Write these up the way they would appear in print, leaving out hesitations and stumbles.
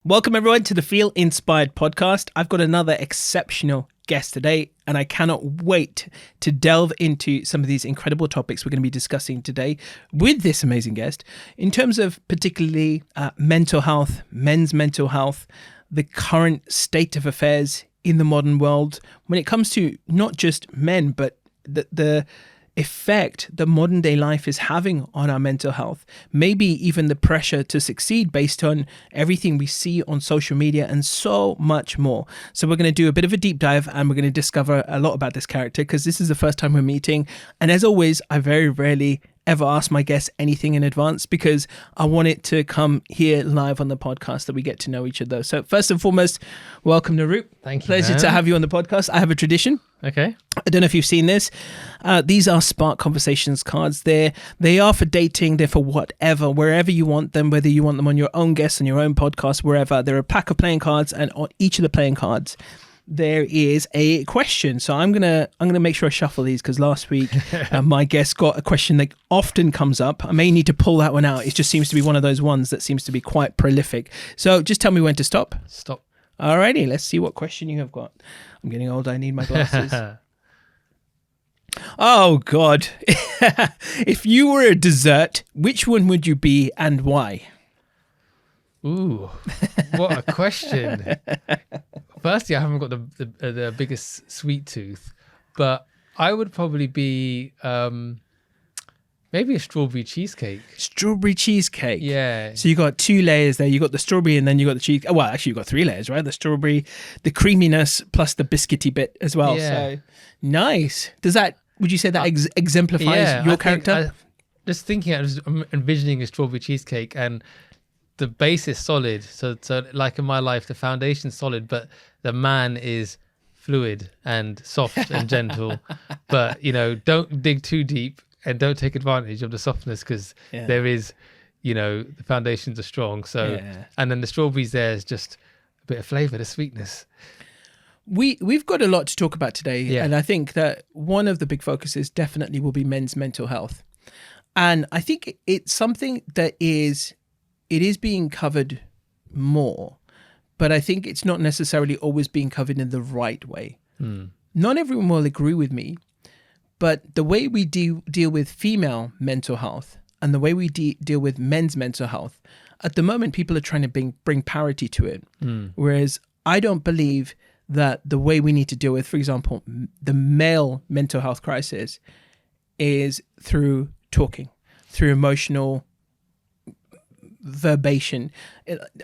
Welcome everyone to the Feel Inspired podcast. I've got another exceptional guest today, and I cannot wait to delve into some of these incredible topics we're going to be discussing today with this amazing guest in terms of particularly mental health, men's mental health, the current state of affairs in the modern world when it comes to not just men, but the effect that modern day life is having on our mental health, maybe even the pressure to succeed based on everything we see on social media and so much more. So we're going to do a bit of a deep dive and we're going to discover a lot about this character because this is the first time we're meeting. And as always, I very rarely ever ask my guests anything in advance because I want it to come here live on the podcast that we get to know each other. So first and foremost, welcome Naroop. Thank you. Pleasure to have you on the podcast. I have a tradition. Okay. I don't know if you've seen this. These are Spark Conversations cards. They are for dating. They're for whatever, wherever you want them, whether you want them on your own guests, on your own podcast, wherever. They're a pack of playing cards, and on each of the playing cards, there is a question. So I'm gonna make sure I shuffle these because last week my guest got a question that often comes up. I may need to pull that one out. It just seems to be one of those ones that seems to be quite prolific. So just tell me when to stop. Stop. Alrighty, let's see what question you have got. I'm getting old. I need my glasses. Oh God! If you were a dessert, which one would you be and why? Ooh, what a question. Firstly, I haven't got the biggest sweet tooth, but I would probably be maybe a strawberry cheesecake. Strawberry cheesecake. Yeah. So you got two layers there. You got the strawberry and then you got the cheese. Well, actually, you got three layers, right? The strawberry, the creaminess, plus the biscuity bit as well. Yeah. So nice. Would you say that exemplifies your character? Just thinking, I'm envisioning a strawberry cheesecake and the base is solid. So like in my life, the foundation's solid, but the man is fluid and soft and gentle. But, don't dig too deep. And don't take advantage of the softness because there is, the foundations are strong. So, and then the strawberries there is just a bit of flavor, the sweetness. We've got a lot to talk about today. And I think that one of the big focuses definitely will be men's mental health. And I think it's something that it is being covered more, but I think it's not necessarily always being covered in the right way. Not everyone will agree with me. But the way we deal with female mental health and the way we deal with men's mental health, at the moment, people are trying to bring parity to it. Whereas I don't believe that the way we need to deal with, for example, the male mental health crisis is through talking, through emotional verbation.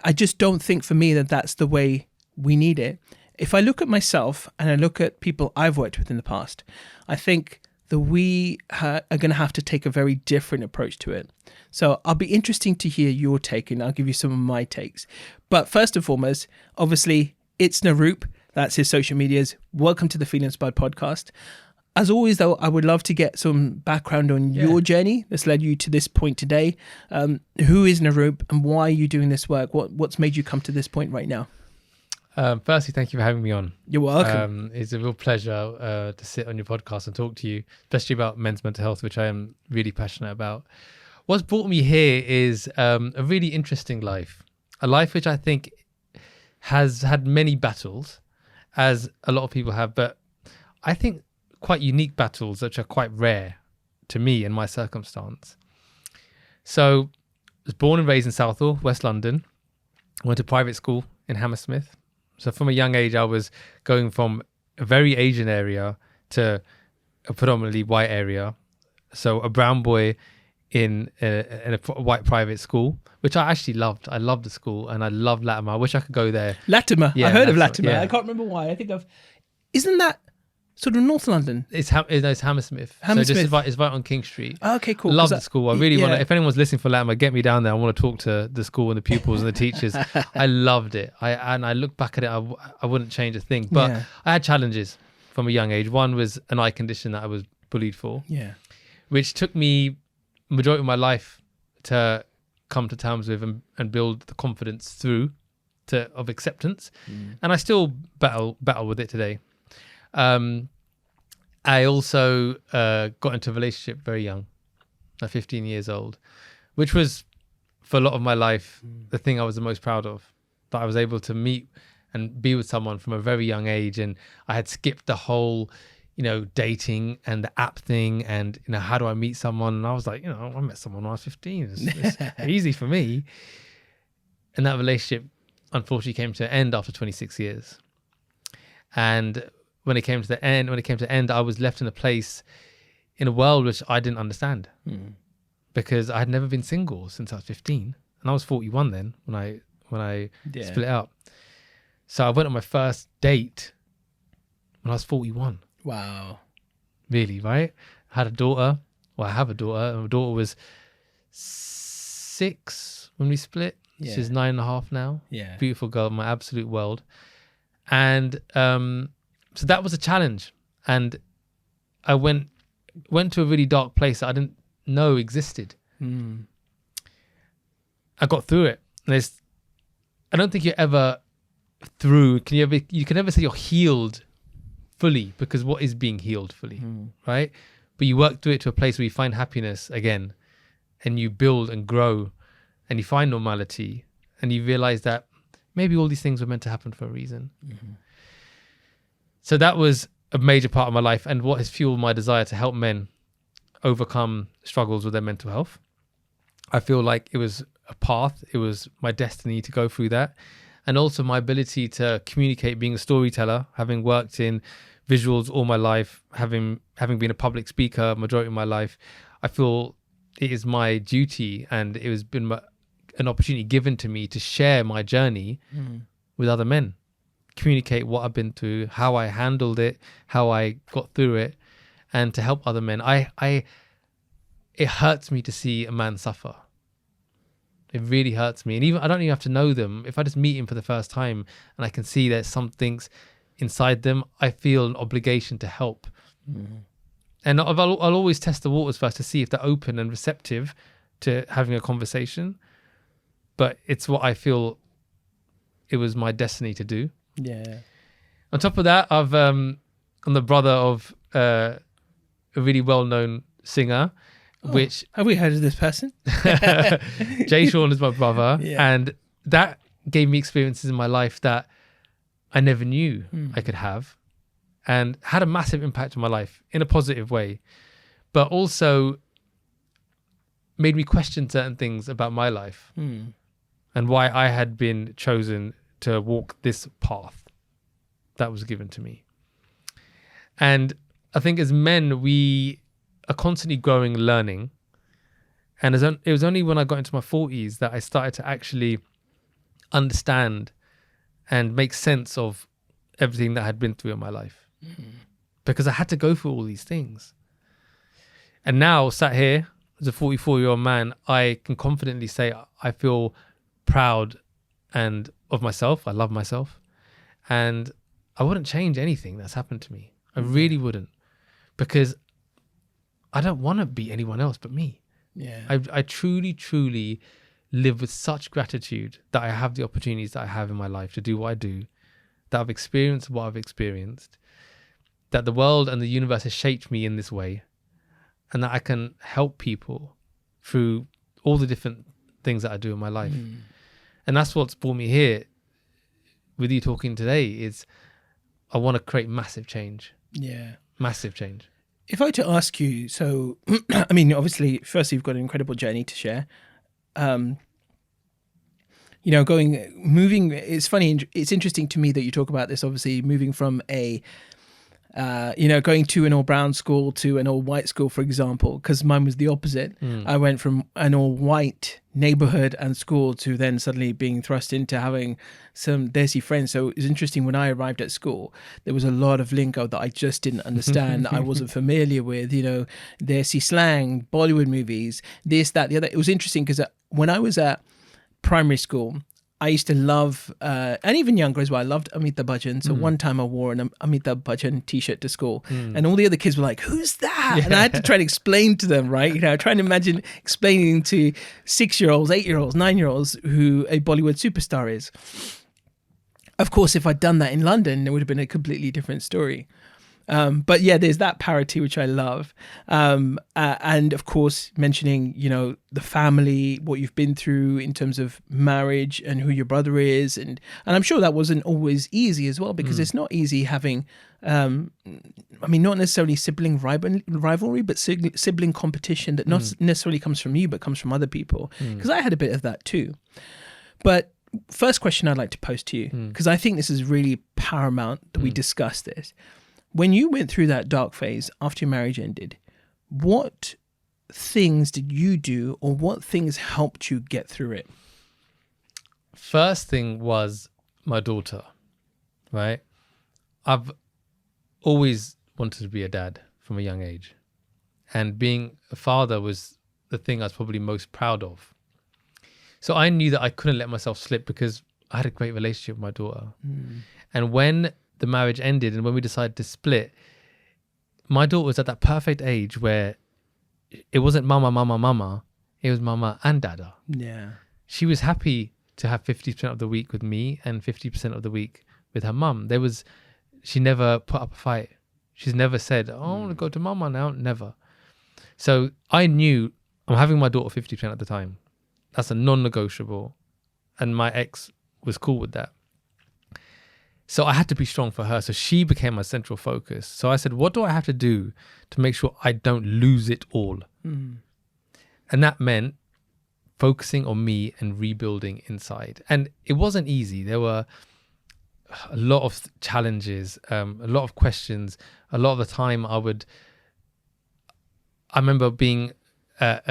I just don't think for me that that's the way we need it. If I look at myself and I look at people I've worked with in the past, I think that we are going to have to take a very different approach to it. So I'll be interesting to hear your take and I'll give you some of my takes. But first and foremost, obviously, it's Naroop. That's his social medias. Welcome to the Feel Inspired podcast. As always, though, I would love to get some background on your journey that's led you to this point today. Who is Naroop and why are you doing this work? What's made you come to this point right now? Firstly, thank you for having me on. You're welcome. It's a real pleasure to sit on your podcast and talk to you, especially about men's mental health, which I am really passionate about. What's brought me here is a really interesting life, a life which I think has had many battles, as a lot of people have, but I think quite unique battles, which are quite rare to me in my circumstance. So I was born and raised in Southall, West London. I went to private school in Hammersmith. So from a young age, I was going from a very Asian area to a predominantly white area. So a brown boy in a white private school, which I actually loved. I loved the school and I loved Latimer. I wish I could go there. Latimer. Yeah, I heard of Latimer. Yeah. I can't remember why. Isn't that sort of North London? It's Hammersmith. So it's right on King Street. Okay, cool. Love the school. I really want to, if anyone's listening for Latimer, get me down there. I want to talk to the school and the pupils and the teachers. I loved it. I look back at it, I wouldn't change a thing. But I had challenges from a young age. One was an eye condition that I was bullied for. Yeah. Which took me majority of my life to come to terms with and build the confidence of acceptance. And I still battle with it today. I also got into a relationship very young, at 15 years old, which was, for a lot of my life, the thing I was the most proud of. that I was able to meet and be with someone from a very young age. And I had skipped the whole, dating and the app thing and, how do I meet someone? And I was like, I met someone when I was 15. It's easy for me. And that relationship unfortunately came to an end after 26 years. And when it came to the end, I was left in a place in a world which I didn't understand because I had never been single since I was 15. And I was 41 then when I split up. So I went on my first date when I was 41. Wow. Really, right? I had a daughter. Well, I have a daughter. And my daughter was 6 when we split. Yeah. She's 9.5 now. Yeah. Beautiful girl, my absolute world. And so that was a challenge. And I went to a really dark place that I didn't know existed. I got through it. And I don't think you're ever through. You can never say you're healed fully, because what is being healed fully, right? But you work through it to a place where you find happiness again, and you build and grow, and you find normality, and you realize that maybe all these things were meant to happen for a reason. So that was a major part of my life, and what has fueled my desire to help men overcome struggles with their mental health. I feel like it was a path. It was my destiny to go through that. And also my ability to communicate, being a storyteller, having worked in visuals all my life, having been a public speaker majority of my life, I feel it is my duty, and it has been an opportunity given to me to share my journey with other men, communicate what I've been through, how I handled it, how I got through it, and to help other men. It hurts me to see a man suffer. It really hurts me. And I don't even have to know them. If I just meet him for the first time and I can see there's some things inside them, I feel an obligation to help. And I'll always test the waters first to see if they're open and receptive to having a conversation. But it's what I feel it was my destiny to do. Yeah. On top of that, I'm the brother of a really well-known singer. Which have we heard of this person? Jay Sean is my brother, Yeah. and that gave me experiences in my life that I never knew I could have, and had a massive impact on my life in a positive way, but also made me question certain things about my life and why I had been chosen to walk this path that was given to me. And I think as men, we are constantly growing, learning. And it was only when I got into my 40s that I started to actually understand and make sense of everything that I had been through in my life. Because I had to go through all these things. And now, sat here as a 44-year-old man, I can confidently say I feel proud and of myself. I love myself. And I wouldn't change anything that's happened to me. I really wouldn't. Because I don't want to be anyone else but me. Yeah. I truly, truly live with such gratitude that I have the opportunities that I have in my life to do what I do, that I've experienced what I've experienced, that the world and the universe has shaped me in this way, and that I can help people through all the different things that I do in my life. And that's what's brought me here with you talking today, is I want to create massive change. Yeah. Massive change. If I were to ask you, so, I mean, obviously, firstly, you've got an incredible journey to share. Moving, it's funny, it's interesting to me that you talk about this, obviously, moving from going to an all-brown school to an all-white school, for example, because mine was the opposite. I went from an all-white neighborhood and school to then suddenly being thrust into having some desi friends. So it was interesting, when I arrived at school, there was a lot of lingo that I just didn't understand, that I wasn't familiar with, desi slang, Bollywood movies, this, that, the other. It was interesting because when I was at primary school, I used to love, and even younger as well, I loved Amitabh Bachchan. So one time I wore an Amitabh Bachchan t-shirt to school, and all the other kids were like, "Who's that?" Yeah. And I had to try to explain to them, right? Trying to imagine explaining to 6-year-olds, 8-year-olds, 9-year-olds who a Bollywood superstar is. Of course, if I'd done that in London, it would have been a completely different story. But yeah, there's that parity, which I love. And of course, mentioning, the family, what you've been through in terms of marriage and who your brother is. And I'm sure that wasn't always easy as well, because it's not easy having, not necessarily sibling rivalry, but sibling competition that not necessarily comes from you, but comes from other people. Because I had a bit of that too. But first question I'd like to pose to you, because I think this is really paramount that we discuss this. When you went through that dark phase after your marriage ended, what things did you do, or what things helped you get through it? First thing was my daughter, right? I've always wanted to be a dad from a young age. And being a father was the thing I was probably most proud of. So I knew that I couldn't let myself slip, because I had a great relationship with my daughter. And when the marriage ended and when we decided to split, my daughter was at that perfect age where it wasn't mama, it was mama and dada. Yeah. She was happy to have 50% of the week with me and 50% of the week with her mum. She never put up a fight. She's never said, I want to go to mama now. Never. So I knew I'm having my daughter 50% at the time. That's a non-negotiable. And my ex was cool with that. So I had to be strong for her. So she became my central focus. So I said, what do I have to do to make sure I don't lose it all? And that meant focusing on me and rebuilding inside. And it wasn't easy. There were a lot of challenges, a lot of questions. A lot of the time I remember being at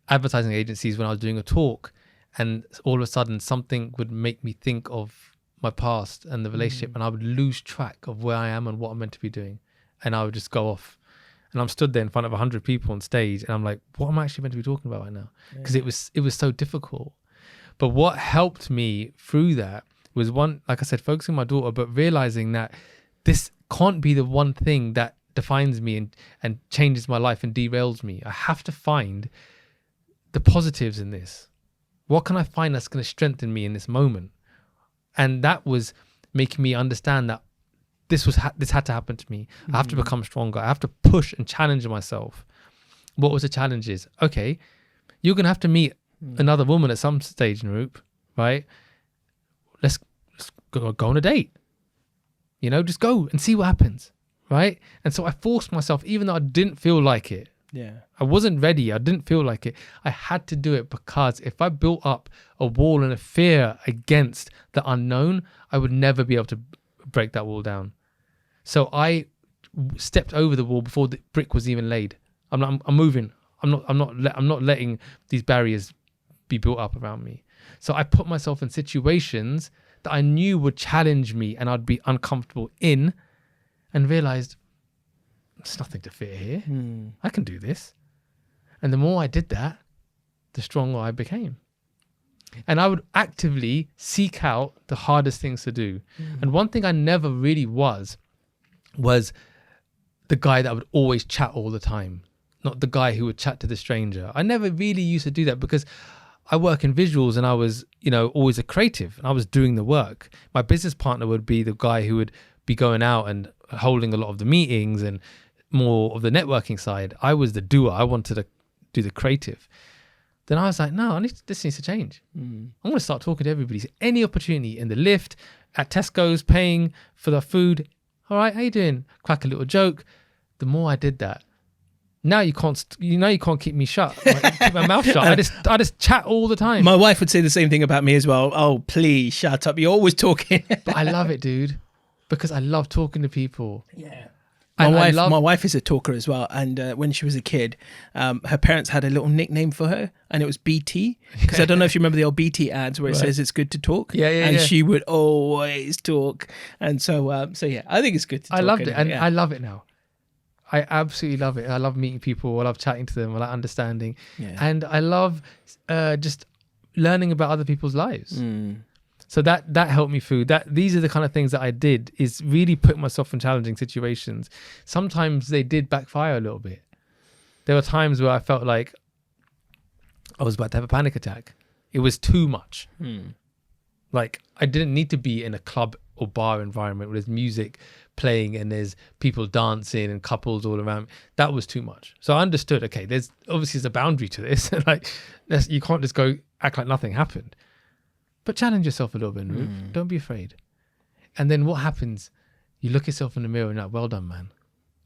advertising agencies when I was doing a talk, and all of a sudden something would make me think of my past and the relationship, and I would lose track of where I am and what I'm meant to be doing, and I would just go off, and I'm stood there in front of 100 people on stage, and I'm like, what am I actually meant to be talking about right now? Because it was so difficult. But what helped me through that was, one, like I said, focusing on my daughter, but realizing that this can't be the one thing that defines me and changes my life and derails me. I have to find the positives in this. What can I find that's going to strengthen me in this moment? And that was making me understand that this had to happen to me. I have to become stronger. I have to push and challenge myself. What was the challenges? Okay, you're going to have to meet another woman at some stage, Naroop, right? Let's go on a date. Just go and see what happens, right? And so I forced myself, even though I didn't feel like it. Yeah. I wasn't ready. I didn't feel like it. I had to do it, because if I built up a wall and a fear against the unknown, I would never be able to break that wall down. So I stepped over the wall before the brick was even laid. I'm moving. I'm not letting these barriers be built up around me. So I put myself in situations that I knew would challenge me and I'd be uncomfortable in, and realized there's nothing to fear here. I can do this. And the more I did that, the stronger I became. And I would actively seek out the hardest things to do. And one thing I never really was the guy that would always chat all the time, not the guy who would chat to the stranger. I never really used to do that, because I work in visuals and I was, always a creative, and I was doing the work. My business partner would be the guy who would be going out and holding a lot of the meetings and more of the networking side. I was the doer. I wanted to do the creative. Then I was like, no, this needs to change. I'm going to start talking to everybody. Any opportunity in the lift, at Tesco's, paying for the food. All right, how you doing? Crack a little joke. The more I did that, now you can't keep me shut. Like, keep my mouth shut. I just chat all the time. My wife would say the same thing about me as well. Oh, please shut up. You're always talking. But I love it, dude, because I love talking to people. Yeah. My wife is a talker as well, and when she was a kid, her parents had a little nickname for her, and it was BT, because I don't know if you remember the old BT ads where it says it's good to talk. And she would always talk, and so yeah, I think it's good to talk. I loved it, and I love it now. I absolutely love it. I love meeting people. I love chatting to them. I like understanding, and I love just learning about other people's lives. So that helped me through that. These are the kind of things that I did, is really put myself in challenging situations. Sometimes they did backfire a little bit. There were times where I felt like I was about to have a panic attack. It was too much. Like, I didn't need to be in a club or bar environment where there's music playing and there's people dancing and couples all around. That was too much. So I understood, okay, there's a boundary to this. Like, you can't just go act like nothing happened. But challenge yourself a little bit, Naroop. Don't be afraid. And then what happens? You look yourself in the mirror and you're like, well done, man.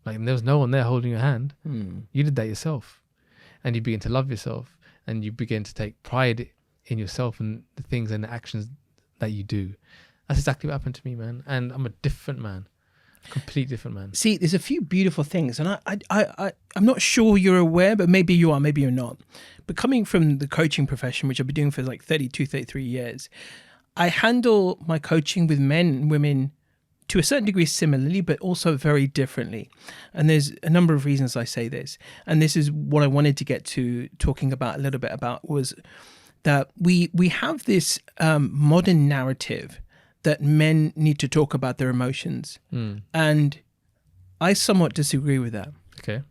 Like, there was no one there holding your hand. You did that yourself. And you begin to love yourself, and you begin to take pride in yourself and the things and the actions that you do. That's exactly what happened to me, man. And I'm a different man. Complete different man. See, there's a few beautiful things, and I'm not sure you're aware, but maybe you are, maybe you're not. But coming from the coaching profession, which I've been doing for like 32, 33 years, I handle my coaching with men and women to a certain degree similarly, but also very differently. And there's a number of reasons I say this. And this is what I wanted to get to talking about a little bit about, was that we have this modern narrative that men need to talk about their emotions. And I somewhat disagree with that. Okay.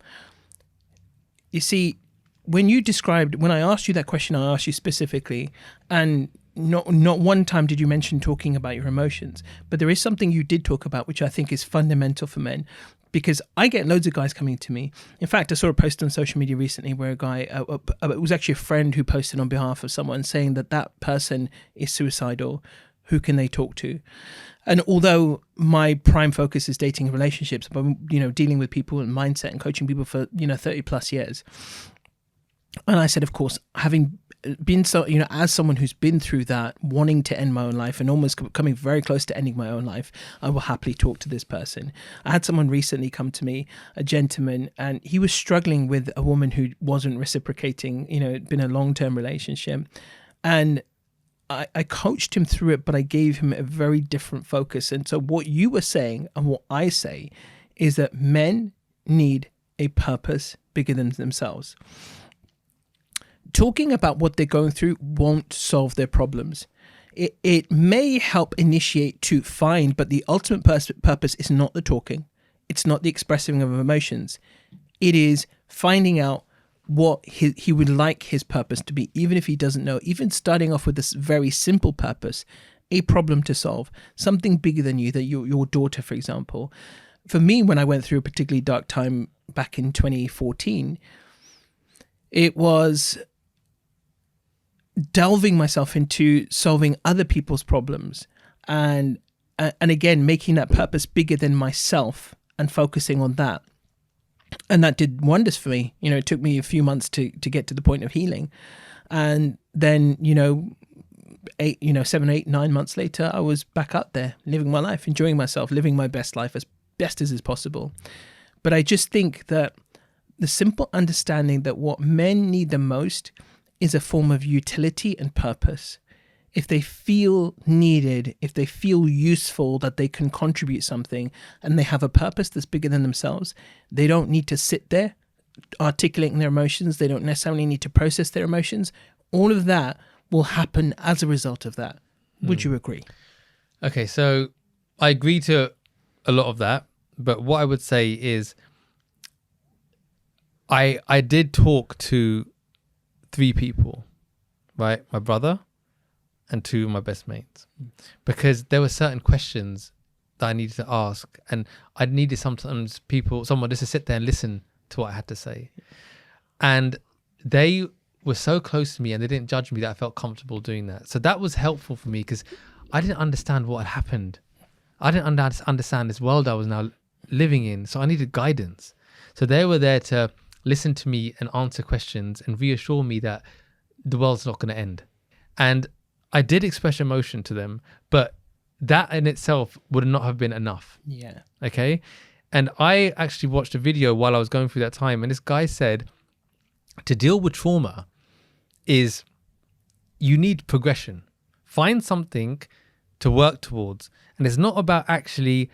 You see, when I asked you that question, I asked you specifically, and not one time did you mention talking about your emotions, but there is something you did talk about, which I think is fundamental for men, because I get loads of guys coming to me. In fact, I saw a post on social media recently where a guy, it was actually a friend who posted on behalf of someone saying that person is suicidal. Who can they talk to? And although my prime focus is dating and relationships, but dealing with people and mindset and coaching people for 30 plus years, and I said, of course, having been as someone who's been through that, wanting to end my own life and almost coming very close to ending my own life, I will happily talk to this person. I had someone recently come to me, a gentleman, and he was struggling with a woman who wasn't reciprocating. It'd been a long-term relationship, and I coached him through it, but I gave him a very different focus. And so what you were saying and what I say is that men need a purpose bigger than themselves. Talking about what they're going through won't solve their problems. It may help initiate to find, but the ultimate purpose is not the talking. It's not the expressing of emotions. It is finding out what he would like his purpose to be, even if he doesn't know, even starting off with this very simple purpose, a problem to solve, something bigger than you, that your daughter, for example. For me, when I went through a particularly dark time back in 2014, it was delving myself into solving other people's problems and again, making that purpose bigger than myself and focusing on that. And that did wonders for me. It took me a few months to get to the point of healing. And then, 7, 8, 9 months later, I was back up there, living my life, enjoying myself, living my best life as best as is possible. But I just think that the simple understanding that what men need the most is a form of utility and purpose. If they feel needed, if they feel useful, that they can contribute something, and they have a purpose that's bigger than themselves, they don't need to sit there articulating their emotions. They don't necessarily need to process their emotions. All of that will happen as a result of that. Would you agree? Okay, so I agree to a lot of that, but what I would say is I did talk to 3 people, right? My brother and 2 of my best mates, because there were certain questions that I needed to ask, and I needed someone just to sit there and listen to what I had to say. And they were so close to me and they didn't judge me, that I felt comfortable doing that. So that was helpful for me, because I didn't understand what had happened. I didn't understand this world I was now living in. So I needed guidance. So they were there to listen to me and answer questions and reassure me that the world's not going to end. And I did express emotion to them, but that in itself would not have been enough. Yeah. Okay. And I actually watched a video while I was going through that time, and this guy said to deal with trauma is you need progression. Find something to work towards. And it's not about actually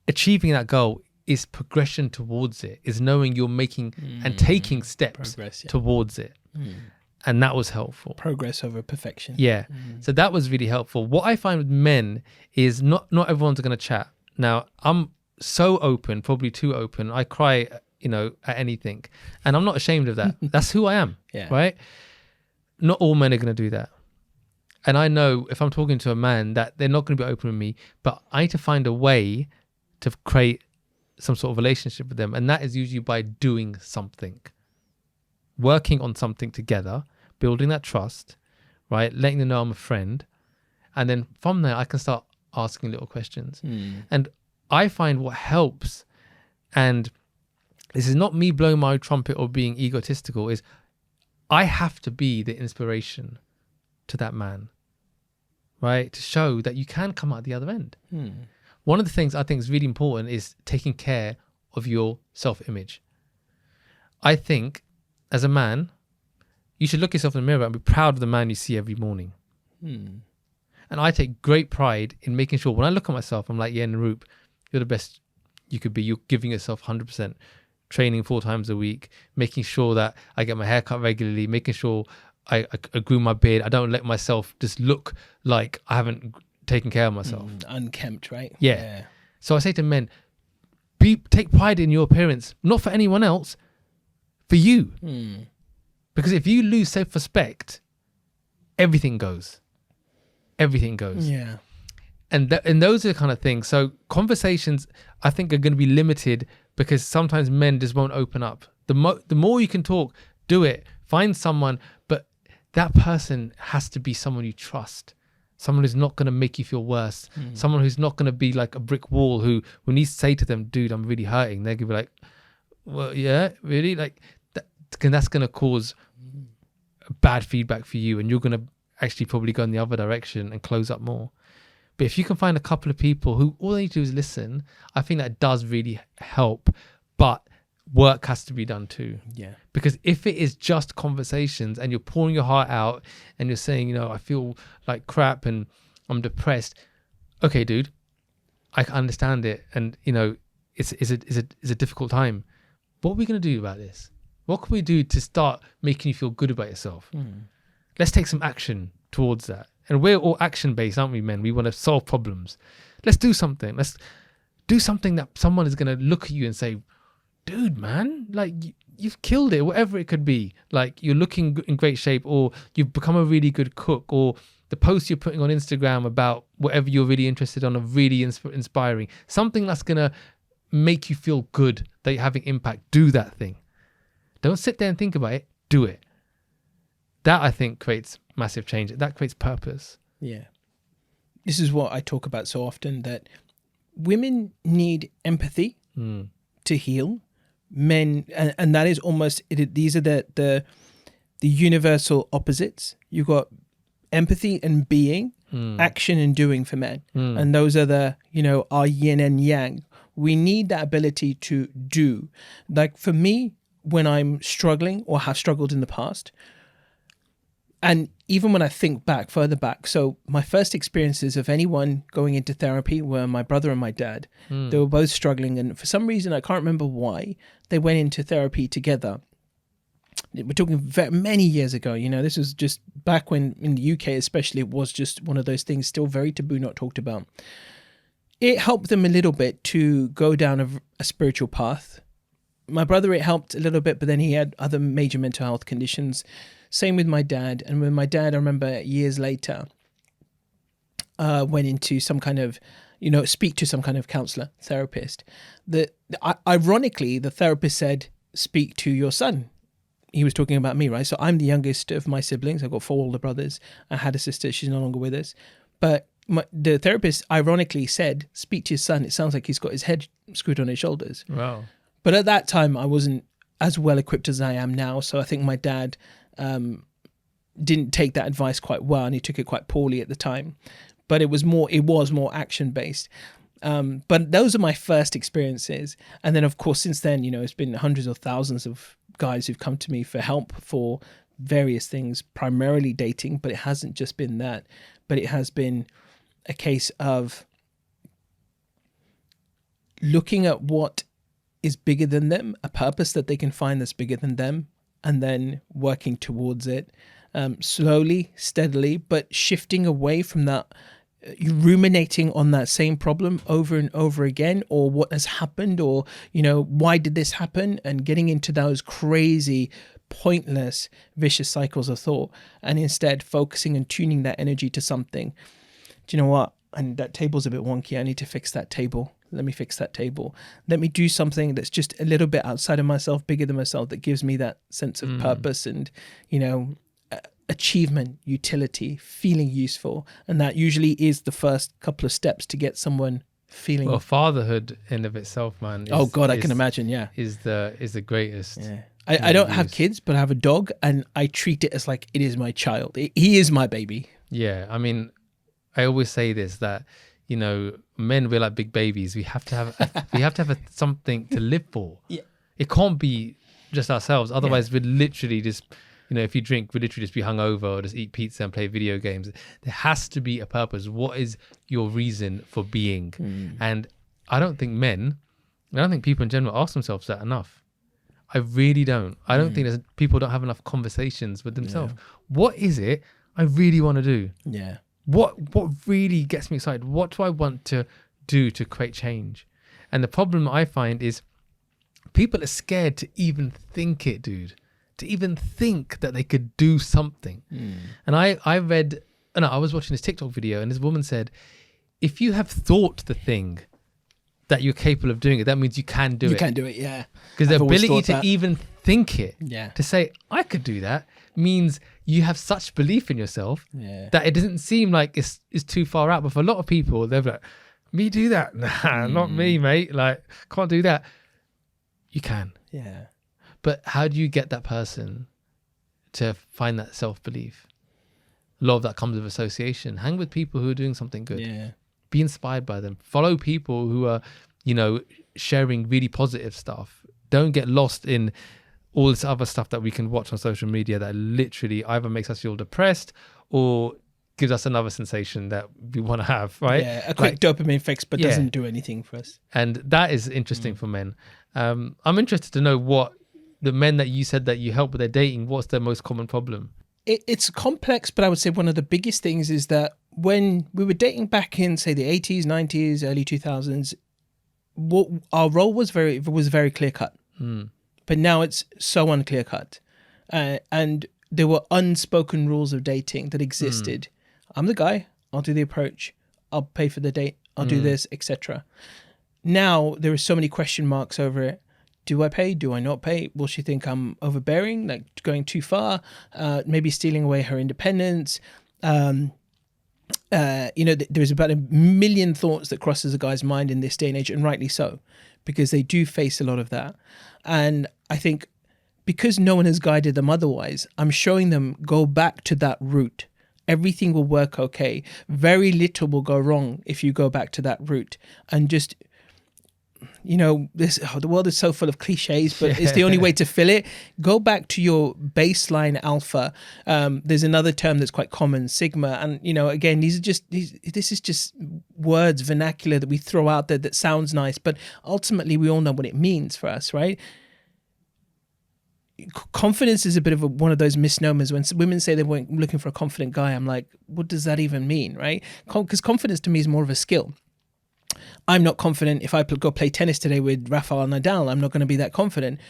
achieving that goal. It's progression towards it. Is knowing you're making and taking steps towards it. And that was helpful. Progress over perfection. Yeah. So that was really helpful. What I find with men is not everyone's going to chat. Now, I'm so open, probably too open. I cry, at anything. And I'm not ashamed of that. That's who I am. Yeah. Right? Not all men are going to do that. And I know if I'm talking to a man that they're not going to be open with me, but I need to find a way to create some sort of relationship with them. And that is usually by doing something, working on something together, building that trust, right? Letting them know I'm a friend. And then from there, I can start asking little questions. And I find what helps, and this is not me blowing my trumpet or being egotistical, is I have to be the inspiration to that man, right? To show that you can come out the other end. One of the things I think is really important is taking care of your self-image. I think as a man, you should look yourself in the mirror and be proud of the man you see every morning. And I take great pride in making sure when I look at myself, I'm like, yeah, Naroop, you're the best you could be. You're giving yourself 100%, training 4 times a week, making sure that I get my hair cut regularly, making sure I groom my beard. I don't let myself just look like I haven't taken care of myself. Unkempt, right? Yeah. So I say to men, take pride in your appearance, not for anyone else, for you. Because if you lose self-respect, everything goes. Everything goes. Yeah. And those are the kind of things. So conversations, I think, are going to be limited because sometimes men just won't open up. The more you can talk, do it. Find someone, but that person has to be someone you trust. Someone who's not going to make you feel worse. Someone who's not going to be like a brick wall who, when you say to them, dude, I'm really hurting, they're going to be like, well, yeah, really? Like, that's going to cause bad feedback for you, and you're going to actually probably go in the other direction and close up more. But if you can find a couple of people who all they need to do is listen, I think that does really help. But work has to be done too. Yeah. Because if it is just conversations and you're pouring your heart out and you're saying, I feel like crap and I'm depressed. Okay, dude, I can understand it. And, it's a difficult time. What are we going to do about this? What can we do to start making you feel good about yourself? Let's take some action towards that. And we're all action-based, aren't we, men? We want to solve problems. Let's do something. Let's do something that someone is going to look at you and say, dude, man, like you've killed it, whatever it could be. Like you're looking in great shape, or you've become a really good cook, or the posts you're putting on Instagram about whatever you're really interested in are really inspiring. Something that's going to make you feel good, that you're having impact. Do that thing. Don't sit there and think about it. Do it. That, I think, creates massive change. That creates purpose. Yeah. This is what I talk about so often, that women need empathy to heal. Men, and that is almost, these are the universal opposites. You've got empathy and being, action and doing for men. And those are our yin and yang. We need that ability to do. Like for me, when I'm struggling or have struggled in the past, and even when I think further back, so my first experiences of anyone going into therapy were my brother and my dad. They were both struggling, and for some reason, I can't remember why, they went into therapy together. We're talking many years ago, this was just back when in the UK especially, it was just one of those things still very taboo, not talked about. It helped them a little bit to go down a spiritual path. My brother, it helped a little bit, but then he had other major mental health conditions. Same with my dad. And when my dad, I remember years later, went into some kind of, speak to some kind of counselor, therapist. Ironically, the therapist said, speak to your son. He was talking about me, right? So I'm the youngest of my siblings. I've got 4 older brothers. I had a sister. She's no longer with us. But the therapist ironically said, speak to your son. It sounds like he's got his head screwed on his shoulders. Wow. But at that time, I wasn't as well equipped as I am now. So I think my dad didn't take that advice quite well, and he took it quite poorly at the time. But it was more action based. But those are my first experiences. And then, of course, since then, it's been hundreds of thousands of guys who've come to me for help for various things, primarily dating. But it hasn't just been that. But it has been a case of looking at what is bigger than them, a purpose that they can find that's bigger than them, and then working towards it slowly, steadily, but shifting away from that you ruminating on that same problem over and over again, or what has happened, or why did this happen, and getting into those crazy pointless vicious cycles of thought, and instead focusing and tuning that energy to something. Do you know what? And that table's a bit wonky. I need to fix that table. Let me fix that table. Let me do something that's just a little bit outside of myself, bigger than myself, that gives me that sense of purpose and achievement, utility, feeling useful. And that usually is the first couple of steps to get someone feeling. Well, fatherhood in of itself, man. Oh God, I can imagine. Yeah, is the greatest. Yeah. I don't have kids, but I have a dog, and I treat it as like it is my child. He is my baby. Yeah, I mean, I always say this, that men, we're like big babies. We have to have something to live for. Yeah, it can't be just ourselves. Otherwise, we'd literally just, if you drink, we'd literally just be hungover or just eat pizza and play video games. There has to be a purpose. What is your reason for being? And I don't think people in general ask themselves that enough. I really don't. I don't think people don't have enough conversations with themselves. Yeah. What is it I really want to do? Yeah. What really gets me excited? What do I want to do to create change? And the problem I find is people are scared to even think it, dude. To even think that they could do something. And I was watching this TikTok video, and this woman said, if you have thought the thing that you're capable of doing it, that means you can do it. You can do it, yeah. Because the ability to even think it, yeah, to say, I could do that, means you have such belief in yourself that it doesn't seem like it's too far out. But for a lot of people, they're like, me do that? Nah, not me, mate. Like, can't do that. You can. Yeah. But how do you get that person to find that self-belief? A lot of that comes with association. Hang with people who are doing something good. Yeah. Be inspired by them. Follow people who are, sharing really positive stuff. Don't get lost in all this other stuff that we can watch on social media that literally either makes us feel depressed or gives us another sensation that we want to have, right? Yeah, a quick dopamine fix, but doesn't do anything for us. And that is interesting for men. I'm interested to know what the men that you said that you help with their dating, what's their most common problem? It's complex, but I would say one of the biggest things is that when we were dating back in, say, the 80s, 90s, early 2000s, what our role was very clear cut. But now it's so unclear cut. And there were unspoken rules of dating that existed. I'm the guy, I'll do the approach, I'll pay for the date, I'll do this, etc. Now there are so many question marks over it. Do I pay? Do I not pay? Will she think I'm overbearing, like going too far? Maybe stealing away her independence. There's about a million thoughts that crosses a guy's mind in this day and age, and rightly so, because they do face a lot of that. And I think because no one has guided them otherwise, I'm showing them, go back to that route. Everything will work okay. Very little will go wrong if you go back to that route. And just, the world is so full of cliches, but it's the only way to fill it. Go back to your baseline alpha. There's another term that's quite common, sigma. And, again, this is just words, vernacular that we throw out there that sounds nice, but ultimately we all know what it means for us, right? Confidence is a bit of one of those misnomers. When women say they weren't looking for a confident guy, I'm like, what does that even mean, right? Because confidence to me is more of a skill. I'm not confident if I go play tennis today with Rafael Nadal. I'm not going to be that confident.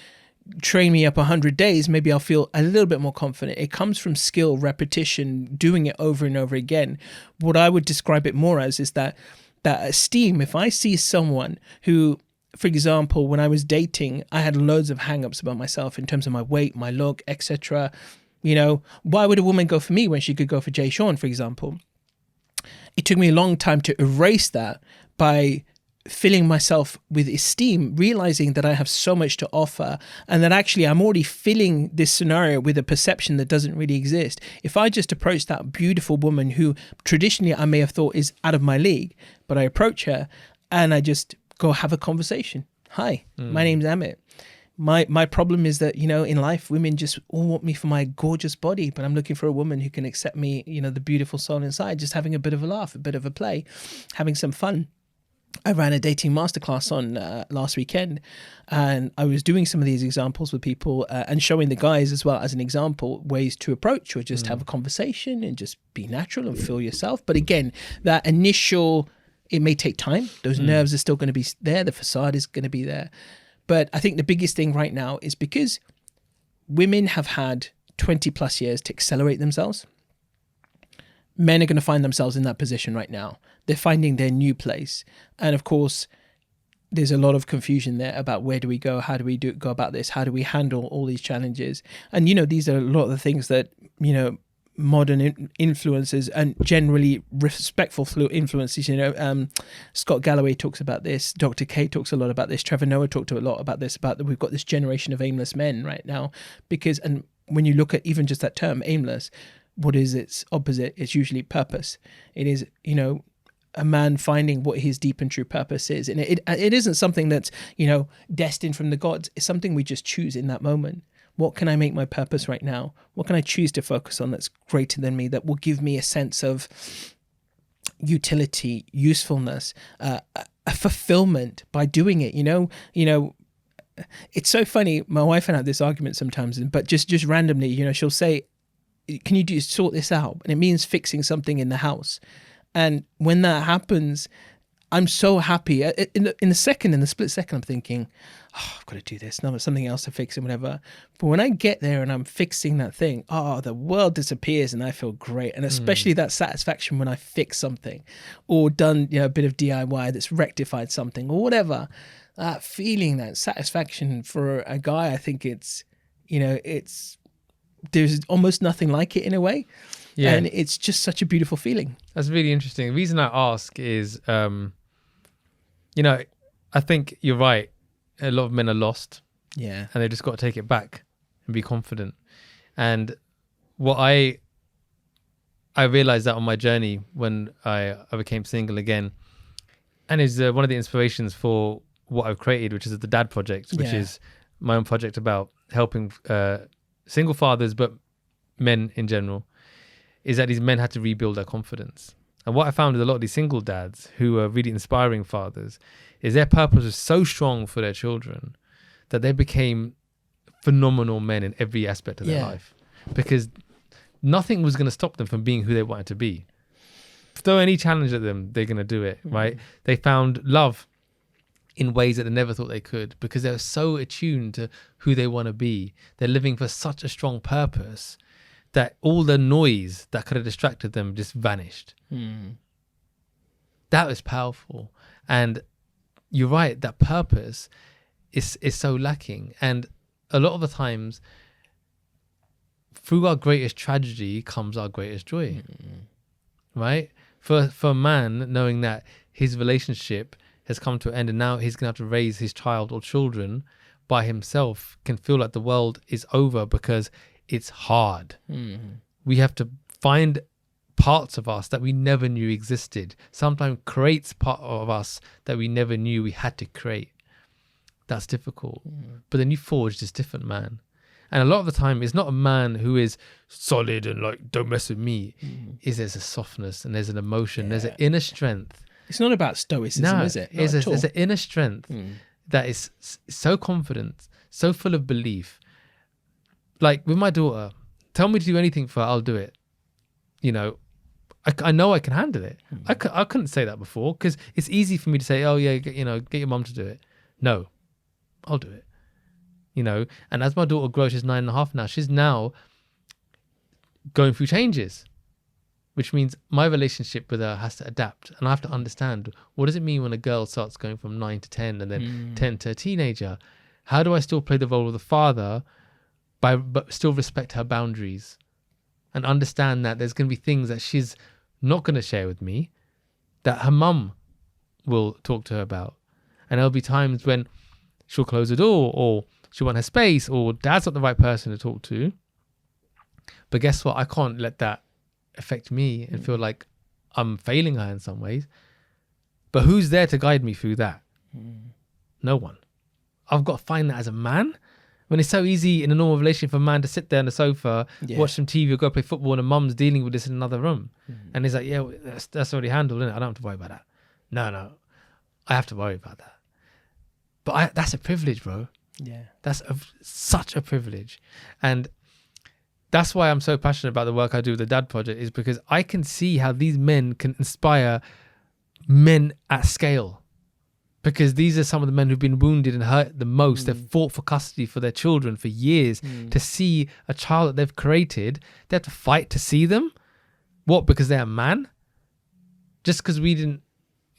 Train me up 100 days, maybe I'll feel a little bit more confident. It comes from skill, repetition, doing it over and over again. What I would describe it more as is that esteem. If I see someone who, for example, when I was dating, I had loads of hang-ups about myself in terms of my weight, my look, etc. Why would a woman go for me when she could go for Jay Sean, for example? It took me a long time to erase that by filling myself with esteem, realizing that I have so much to offer and that actually I'm already filling this scenario with a perception that doesn't really exist. If I just approach that beautiful woman who traditionally I may have thought is out of my league, but I approach her and I just go have a conversation. Hi, my name's Amit. My problem is that, in life, women just all want me for my gorgeous body, but I'm looking for a woman who can accept me, the beautiful soul inside, just having a bit of a laugh, a bit of a play, having some fun. I ran a dating masterclass on last weekend, and I was doing some of these examples with people and showing the guys as well as an example ways to approach or just have a conversation and just be natural and feel yourself. But again, that initial, it may take time. Those nerves are still going to be there. The facade is going to be there. But I think the biggest thing right now is because women have had 20 plus years to accelerate themselves. Men are going to find themselves in that position right now. They're finding their new place. And of course, there's a lot of confusion there about where do we go? How do we go about this? How do we handle all these challenges? And, these are a lot of the things that, modern influencers and generally respectful influencers, Scott Galloway talks about this. Dr. K talks a lot about this. Trevor Noah talked a lot about this, about that we've got this generation of aimless men right now. And when you look at even just that term, aimless, what is its opposite? It's usually purpose. It is, a man finding what his deep and true purpose is. And it isn't something that's, destined from the gods. It's something we just choose in that moment. What can I make my purpose right now? What can I choose to focus on that's greater than me, that will give me a sense of utility, usefulness, a fulfillment by doing it? It's so funny. My wife and I have this argument sometimes, but just randomly, she'll say, can you sort this out? And it means fixing something in the house. And when that happens, I'm so happy. In the split second, I'm thinking, I've got to do this. No, something else to fix and whatever. But when I get there and I'm fixing that thing, the world disappears and I feel great. And especially that satisfaction when I fix something or done, a bit of DIY that's rectified something or whatever. That feeling, that satisfaction for a guy, I think there's almost nothing like it in a way. Yeah. And it's just such a beautiful feeling. That's really interesting. The reason I ask is, I think you're right. A lot of men are lost. Yeah. And they just got to take it back and be confident. And what I realized that on my journey when I became single again, and is one of the inspirations for what I've created, which is the Dad Project, which is my own project about helping single fathers, but men in general, is that these men had to rebuild their confidence. And what I found with a lot of these single dads who are really inspiring fathers is their purpose was so strong for their children that they became phenomenal men in every aspect of their life, because nothing was going to stop them from being who they wanted to be. Throw any challenge at them, they're going to do it, right? They found love in ways that they never thought they could because they were so attuned to who they want to be. They're living for such a strong purpose that all the noise that could have distracted them just vanished. That was powerful. And you're right, that purpose is so lacking. And a lot of the times, through our greatest tragedy comes our greatest joy, right? For a man, knowing that his relationship has come to an end and now he's going to have to raise his child or children by himself, can feel like the world is over because it's hard. We have to find parts of us that we never knew existed. Sometimes creates part of us that we never knew we had to create. That's difficult. But then you forge this different man. And a lot of the time, it's not a man who is solid and like, don't mess with me. There's a softness and there's an emotion. There's an inner strength. It's not about stoicism, is it? There's an inner strength that is so confident, so full of belief. Like with my daughter, tell me to do anything for her, I'll do it. I know I can handle it. I couldn't say that before because it's easy for me to say, oh yeah, get your mum to do it. No, I'll do it. And as my daughter grows, she's 9.5 now. She's now going through changes, which means my relationship with her has to adapt. And I have to understand, what does it mean when a girl starts going from 9 to 10 and then 10 to a teenager? How do I still play the role of the father but still respect her boundaries and understand that there's going to be things that she's not going to share with me that her mum will talk to her about. And there'll be times when she'll close the door or she'll want her space or dad's not the right person to talk to. But guess what? I can't let that affect me and feel like I'm failing her in some ways. But who's there to guide me through that? No one. I've got to find that as a man. When it's so easy in a normal relationship for a man to sit there on the sofa, watch some TV or go play football, and a mum's dealing with this in another room. And he's like, yeah, that's already handled, isn't it? I don't have to worry about that. No. I have to worry about that. But that's a privilege, bro. Yeah. That's such a privilege. And that's why I'm so passionate about the work I do with the Dad Project, is because I can see how these men can inspire men at scale. Because these are some of the men who've been wounded and hurt the most. They've fought for custody for their children for years. To see a child that they've created, they have to fight to see them. What? Because they're a man? Just because we didn't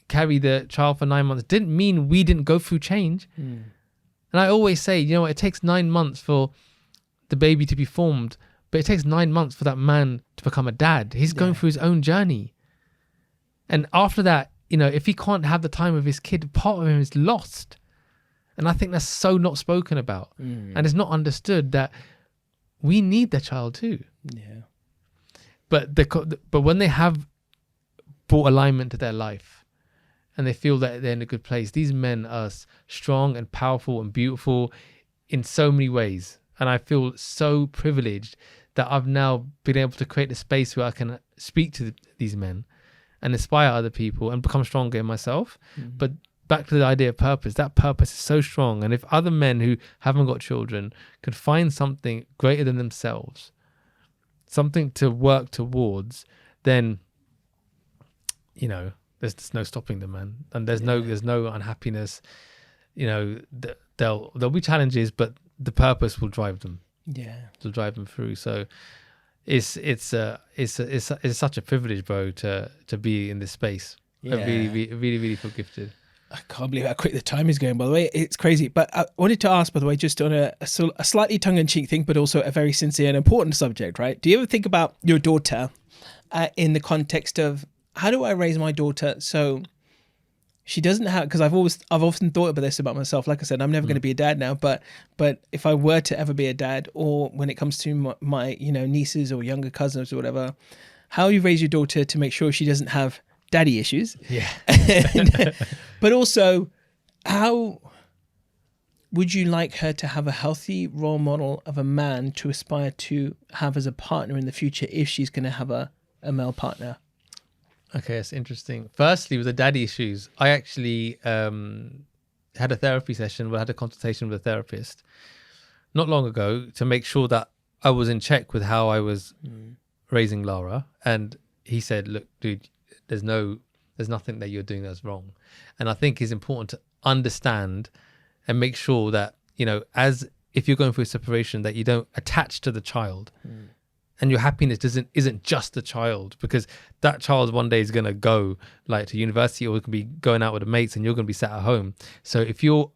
carry the child for 9 months didn't mean we didn't go through change. And I always say, you know what, it takes 9 months for the baby to be formed, but it takes 9 months for that man to become a dad. He's going through his own journey. And after that, you know, if he can't have the time with his kid, part of him is lost. And I think that's so not spoken about. And it's not understood that we need their child too. Yeah. But when they have brought alignment to their life and they feel that they're in a good place, these men are strong and powerful and beautiful in so many ways. And I feel so privileged that I've now been able to create a space where I can speak to these men and inspire other people and become stronger in myself. But back to the idea of purpose, that purpose is so strong. And if other men who haven't got children could find something greater than themselves, something to work towards, then, you know, there's no stopping them, man. And there's no unhappiness. You know, there'll be challenges, but the purpose will drive them. Yeah. To drive them through. So it's such a privilege, bro, to be in this space. Yeah. I really feel gifted. I can't believe how quick the time is going, by the way. It's crazy. But I wanted to ask, by the way, just on a slightly tongue-in-cheek thing, but also a very sincere and important subject, right? Do you ever think about your daughter in the context of, how do I raise my daughter so she doesn't have, because I've often thought about this about myself. Like I said, I'm never going to be a dad now, but if I were to ever be a dad, or when it comes to my you know, nieces or younger cousins or whatever, how you raise your daughter to make sure she doesn't have daddy issues. Yeah. But also, how would you like her to have a healthy role model of a man to aspire to have as a partner in the future if she's going to have a male partner? Okay, that's interesting. Firstly, with the daddy issues, I actually had a therapy session where I had a consultation with a therapist not long ago to make sure that I was in check with how I was raising Lara. And he said, look, dude, there's nothing that you're doing that's wrong. And I think it's important to understand and make sure that, you know, as if you're going through a separation, that you don't attach to the child. And your happiness isn't just the child, because that child one day is going to go like to university, or it can be going out with the mates, and you're going to be sat at home. So if you're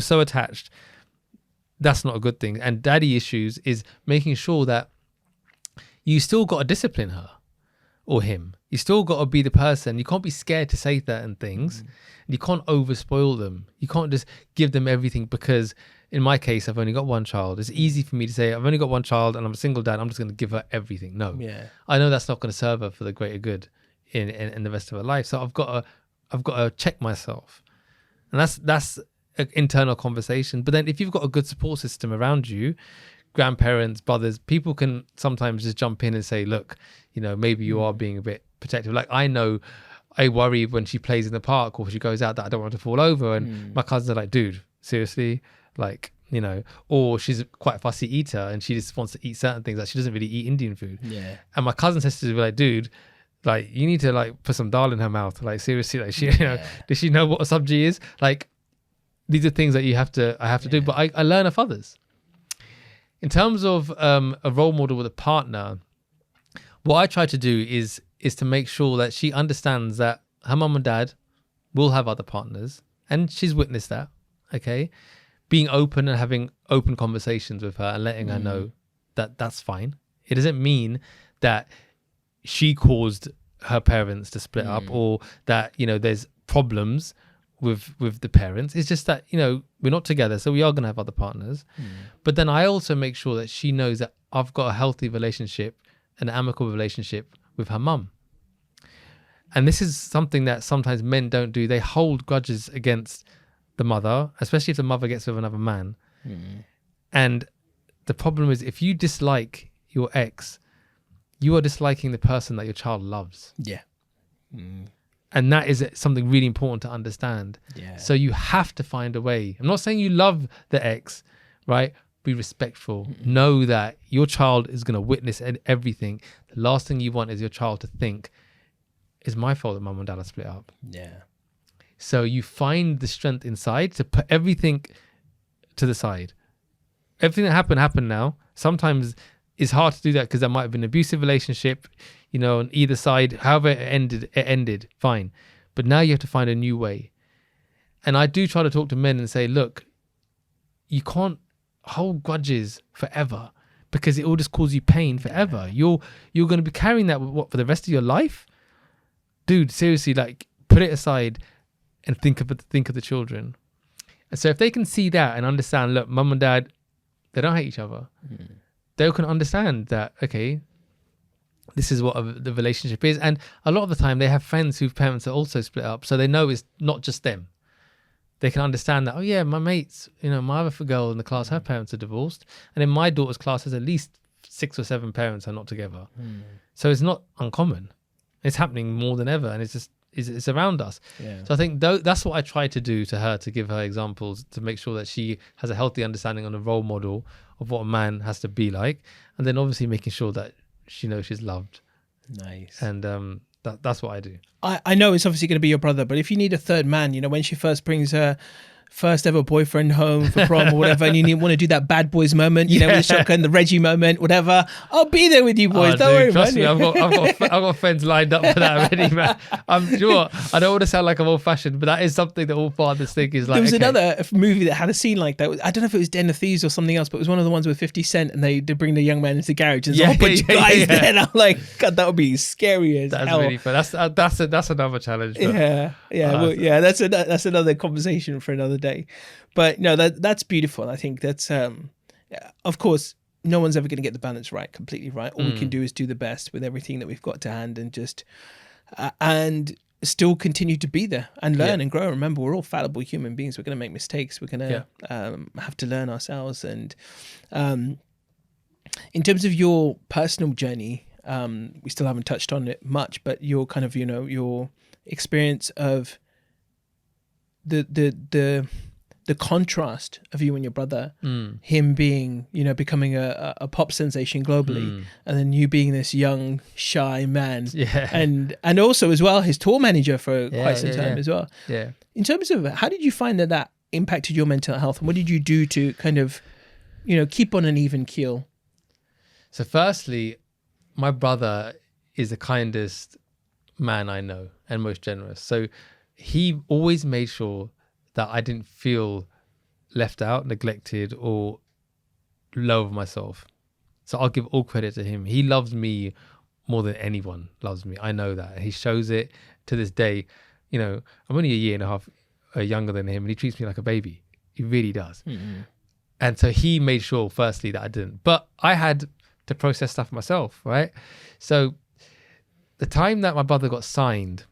so attached, that's not a good thing. And daddy issues is making sure that you still got to discipline her or him. You still got to be the person. You can't be scared to say certain things. You can't over spoil them. You can't just give them everything, because in my case, I've only got one child. It's easy for me to say, I've only got one child and I'm a single dad, I'm just going to give her everything. No. Yeah. I know that's not going to serve her for the greater good in the rest of her life. So I've got to check myself. And that's an internal conversation. But then if you've got a good support system around you, grandparents, brothers, people can sometimes just jump in and say, look, you know, maybe you are being a bit protective. Like, I know I worry when she plays in the park or she goes out that I don't want her to fall over. And my cousins are like, dude, seriously? Like, you know, or she's quite a fussy eater and she just wants to eat certain things. Like, she doesn't really eat Indian food. Yeah. And my cousin sisters were like, dude, like, you need to like put some dal in her mouth. Like, seriously, like, she, you know, does she know what a sabji is? Like, these are things that I have to do, but I learn off others. In terms of a role model with a partner, what I try to do is to make sure that she understands that her mum and dad will have other partners, and she's witnessed that. Okay, being open and having open conversations with her and letting her know that that's fine. It doesn't mean that she caused her parents to split up, or that, you know, there's problems with the parents. It's just that, you know, we're not together, so we are going to have other partners. But then I also make sure that she knows that I've got a healthy relationship, an amicable relationship with her mum. And this is something that sometimes men don't do. They hold grudges against the mother, especially if the mother gets with another man. And the problem is, if you dislike your ex, you are disliking the person that your child loves. Yeah. And that is something really important to understand. Yeah. So you have to find a way. I'm not saying you love the ex, right? Be respectful. Know that your child is going to witness everything. The last thing you want is your child to think, it's my fault that mum and dad are split up. Yeah. So you find the strength inside to put everything to the side. Everything that happened now. Sometimes it's hard to do that because there might have been an abusive relationship, on either side. However it ended, fine. But now you have to find a new way. And I do try to talk to men and say, look, you can't hold grudges forever because it will just cause you pain forever. You're going to be carrying that for the rest of your life? Dude, seriously, like put it aside and think of the children. And so if they can see that and understand, look, mum and dad, they don't hate each other. They can understand that, okay, this is what the relationship is. And a lot of the time they have friends whose parents are also split up. So they know it's not just them. They can understand that, oh yeah, my mates, my other girl in the class, her parents are divorced. And in my daughter's class, there's at least 6 or 7 parents are not together. So it's not uncommon. It's happening more than ever. And it's around us. Yeah. So I think that's what I try to do to her, to give her examples, to make sure that she has a healthy understanding on a role model of what a man has to be like. And then obviously making sure that she knows she's loved. Nice. And that's what I do. I know it's obviously going to be your brother, but if you need a third man, when she first brings her first ever boyfriend home for prom or whatever, and you want to do that bad boys moment, with the shotgun, the Reggie moment, whatever, I'll be there with you boys. Don't worry, trust man. me, I've got friends lined up for that already, man. I'm sure. I don't want to sound like I'm old fashioned, but that is something that all fathers think is like. There was another movie that had a scene like that. I don't know if it was Den of Thieves or something else, but it was one of the ones with 50 Cent, and they bring the young man into the garage, and there's a whole bunch of guys there. And I'm like, God, that would be scary as hell. That's really fun. That's another challenge. But, that's another conversation for another day. But no, that's beautiful. I think that's, of course, no one's ever going to get the balance right, completely right. All we can do is do the best with everything that we've got to hand, and just, and still continue to be there and learn and grow. Remember, we're all fallible human beings. We're going to make mistakes. We're going to have to learn ourselves. And in terms of your personal journey, we still haven't touched on it much, but your kind of, your experience of the contrast of you and your brother, him being, becoming a pop sensation globally, and then you being this young, shy man, and also as well his tour manager for quite some time as well. Yeah. In terms of how did you find that impacted your mental health, and what did you do to kind of, keep on an even keel? So firstly, my brother is the kindest man I know and most generous. So he always made sure that I didn't feel left out, neglected, or low of myself. So I'll give all credit to him. He loves me more than anyone loves me. I know that. He shows it to this day. I'm only a year and a half younger than him, and he treats me like a baby. He really does. Mm-hmm. And so he made sure, firstly, that I didn't. But I had to process stuff myself, right? So the time that my brother got signed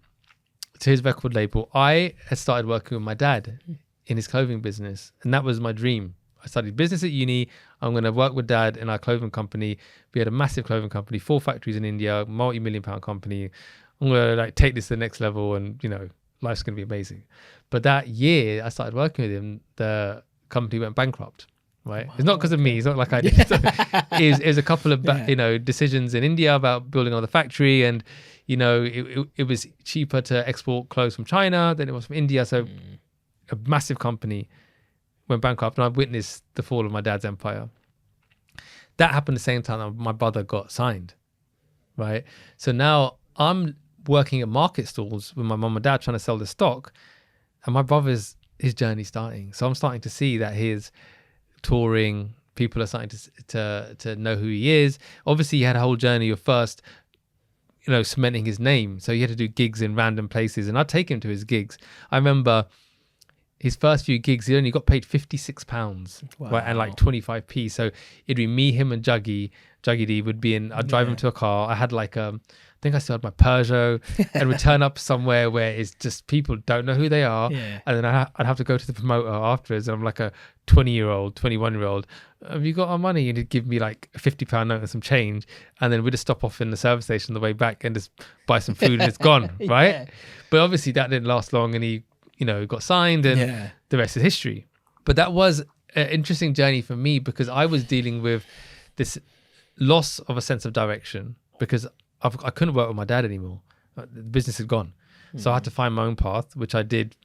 to his record label, I had started working with my dad in his clothing business, and that was my dream. I studied business at uni. I'm going to work with dad in our clothing company. We had a massive clothing company, 4 factories in India, multi-million-pound company. I'm going to take this to the next level, and life's going to be amazing. But that year I started working with him, the company went bankrupt. Right, wow. It's not because of me. It's not like I did. It was a couple of decisions in India about building another factory, and it was cheaper to export clothes from China than it was from India. So a massive company went bankrupt, and I witnessed the fall of my dad's empire. That happened the same time that my brother got signed. Right, so now I'm working at market stalls with my mum and dad trying to sell the stock, and my brother's his journey starting. So I'm starting to see that his touring, people are starting to know who he is. Obviously he had a whole journey of first cementing his name, so he had to do gigs in random places, and I'd take him to his gigs. I remember his first few gigs, he only got paid £56. Wow. Right, and like 25p. So it'd be me, him, and Juggy D would be in. I'd drive him to a car. I had I think I still had my Peugeot, and would turn up somewhere where it's just people don't know who they are. Yeah. And then I'd have to go to the promoter afterwards. And I'm like a 20-year-old, 21-year-old. Have you got our money? And he'd give me like a £50 note and some change. And then we'd just stop off in the service station on the way back and just buy some food and it's gone, right? Yeah. But obviously that didn't last long, and he, got signed, and the rest is history. But that was an interesting journey for me because I was dealing with this loss of a sense of direction because I couldn't work with my dad anymore. The business had gone. So I had to find my own path, which I did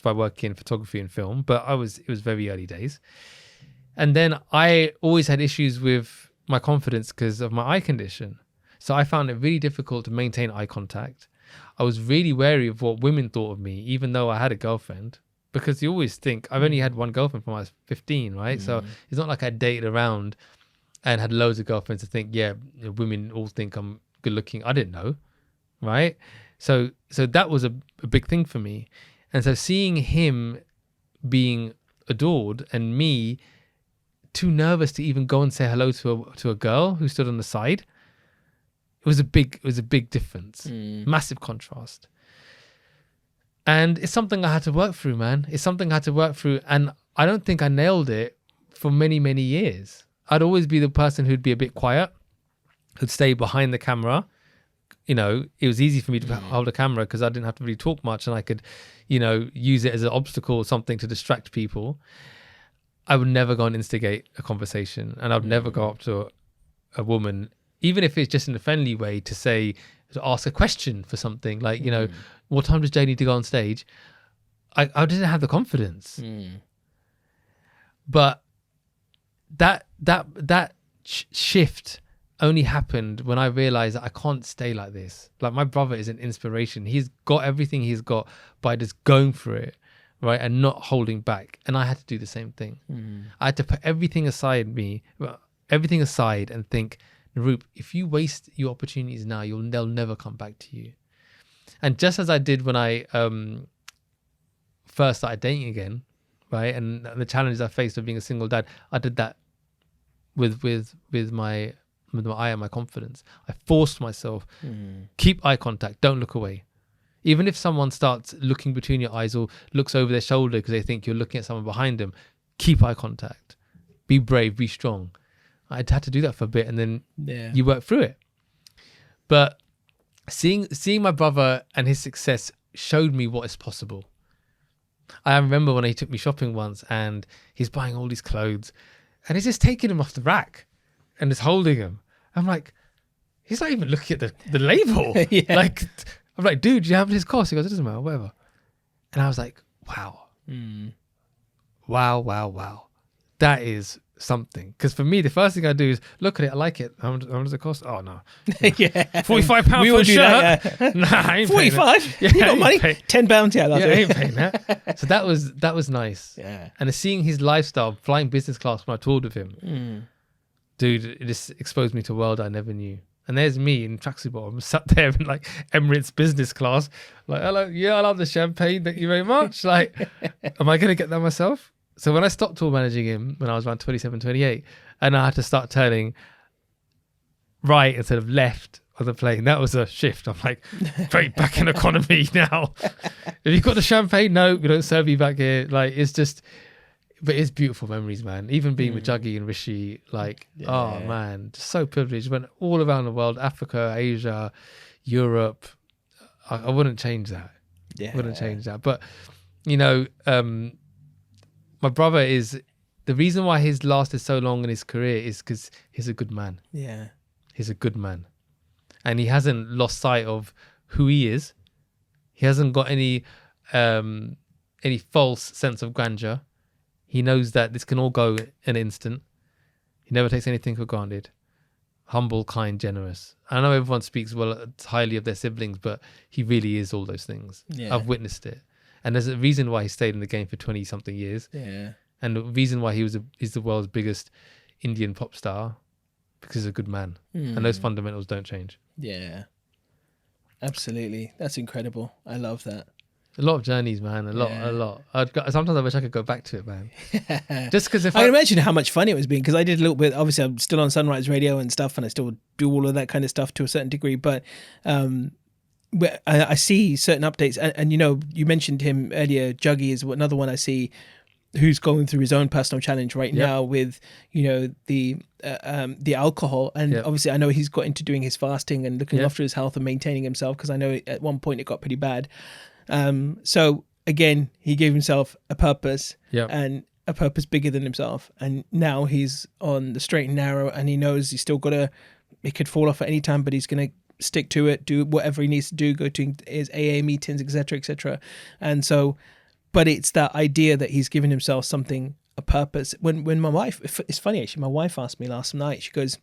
by working in photography and film, but it was very early days. And then I always had issues with my confidence because of my eye condition. So I found it really difficult to maintain eye contact. I was really wary of what women thought of me, even though I had a girlfriend, because you always think, I've only had one girlfriend from I was 15, right? So it's not like I dated around and had loads of girlfriends to think, women all think I'm good looking. I didn't know, right? So that was a big thing for me. And so seeing him being adored and me too nervous to even go and say hello to a girl who stood on the side, it was a big difference, massive contrast. And it's something I had to work through, man. It's something I had to work through, and I don't think I nailed it for many, many years. I'd always be the person who'd be a bit quiet, who'd stay behind the camera. It was easy for me to hold a camera because I didn't have to really talk much, and I could, use it as an obstacle or something to distract people. I would never go and instigate a conversation, and I would never go up to a woman, even if it's just in a friendly way, to ask a question for something like, what time does Jay need to go on stage? I didn't have the confidence. But that shift only happened when I realized that I can't stay like this. Like, my brother is an inspiration. He's got everything he's got by just going for it, right, and not holding back. And I had to do the same thing. I had to put everything aside and think, Naroop, if you waste your opportunities now, they'll never come back to you. And just as I did when I first started dating again, right, and the challenges I faced of being a single dad, I did that with my eye and my confidence. I forced myself, keep eye contact, don't look away. Even if someone starts looking between your eyes or looks over their shoulder because they think you're looking at someone behind them, keep eye contact. Be brave, be strong. I had to do that for a bit, and then you work through it. But seeing my brother and his success showed me what is possible. I remember when he took me shopping once, and he's buying all these clothes, and he's just taking them off the rack and just holding them. I'm like, he's not even looking at the label. Like, I'm like, dude, do you have his cost? He goes, it doesn't matter, whatever. And I was like, wow. Wow. That is something. Because for me, the first thing I do is look at it. I like it. How much does it cost? Oh, no. £45 for a shirt. Nah, I ain't 45? You got money? £10, yeah. I ain't paying that. So that was nice. Yeah. And seeing his lifestyle, flying business class when I toured with him, dude, it just exposed me to a world I never knew. And there's me in tracksuit bottom, sat there in like Emirates business class, like, hello, yeah, I love the champagne, thank you very much. Like, am I going to get that myself? So when I stopped tour managing him when I was around 27, 28, and I had to start turning right instead of left on the plane, that was a shift. I'm like, very back in economy now. If you've got the champagne, no, we don't serve you back here. Like, it's just, but it's beautiful memories, man. Even being with Juggy and Rishi, like, oh man, just so privileged. Went all around the world, Africa, Asia, Europe. I wouldn't change that. Wouldn't change that. But, my brother is, the reason why he's lasted so long in his career is because he's a good man. Yeah. He's a good man. And he hasn't lost sight of who he is. He hasn't got any false sense of grandeur. He knows that this can all go in an instant. He never takes anything for granted. Humble, kind, generous. I know everyone speaks highly of their siblings, but he really is all those things. Yeah. I've witnessed it. And there's a reason why he stayed in the game for 20-something years. Yeah. And the reason why he's the world's biggest Indian pop star, because he's a good man. And those fundamentals don't change. Yeah. Absolutely. That's incredible. I love that. A lot of journeys, man. A lot. Sometimes I wish I could go back to it, man. Just because I can imagine how much fun it was being, because I did a little bit. Obviously, I'm still on Sunrise Radio and stuff, and I still do all of that kind of stuff to a certain degree. But where I see certain updates, and you mentioned him earlier. Juggy is another one I see, who's going through his own personal challenge right now with the alcohol, and obviously I know he's got into doing his fasting and looking after his health and maintaining himself, because I know at one point it got pretty bad. So again, he gave himself a purpose and a purpose bigger than himself, and now he's on the straight and narrow, and he knows he's still it could fall off at any time, but he's gonna stick to it, do whatever he needs to do, go to his AA meetings, etc. And so, but it's that idea that he's given himself something, a purpose. When my wife, it's funny actually, my wife asked me last night, she goes,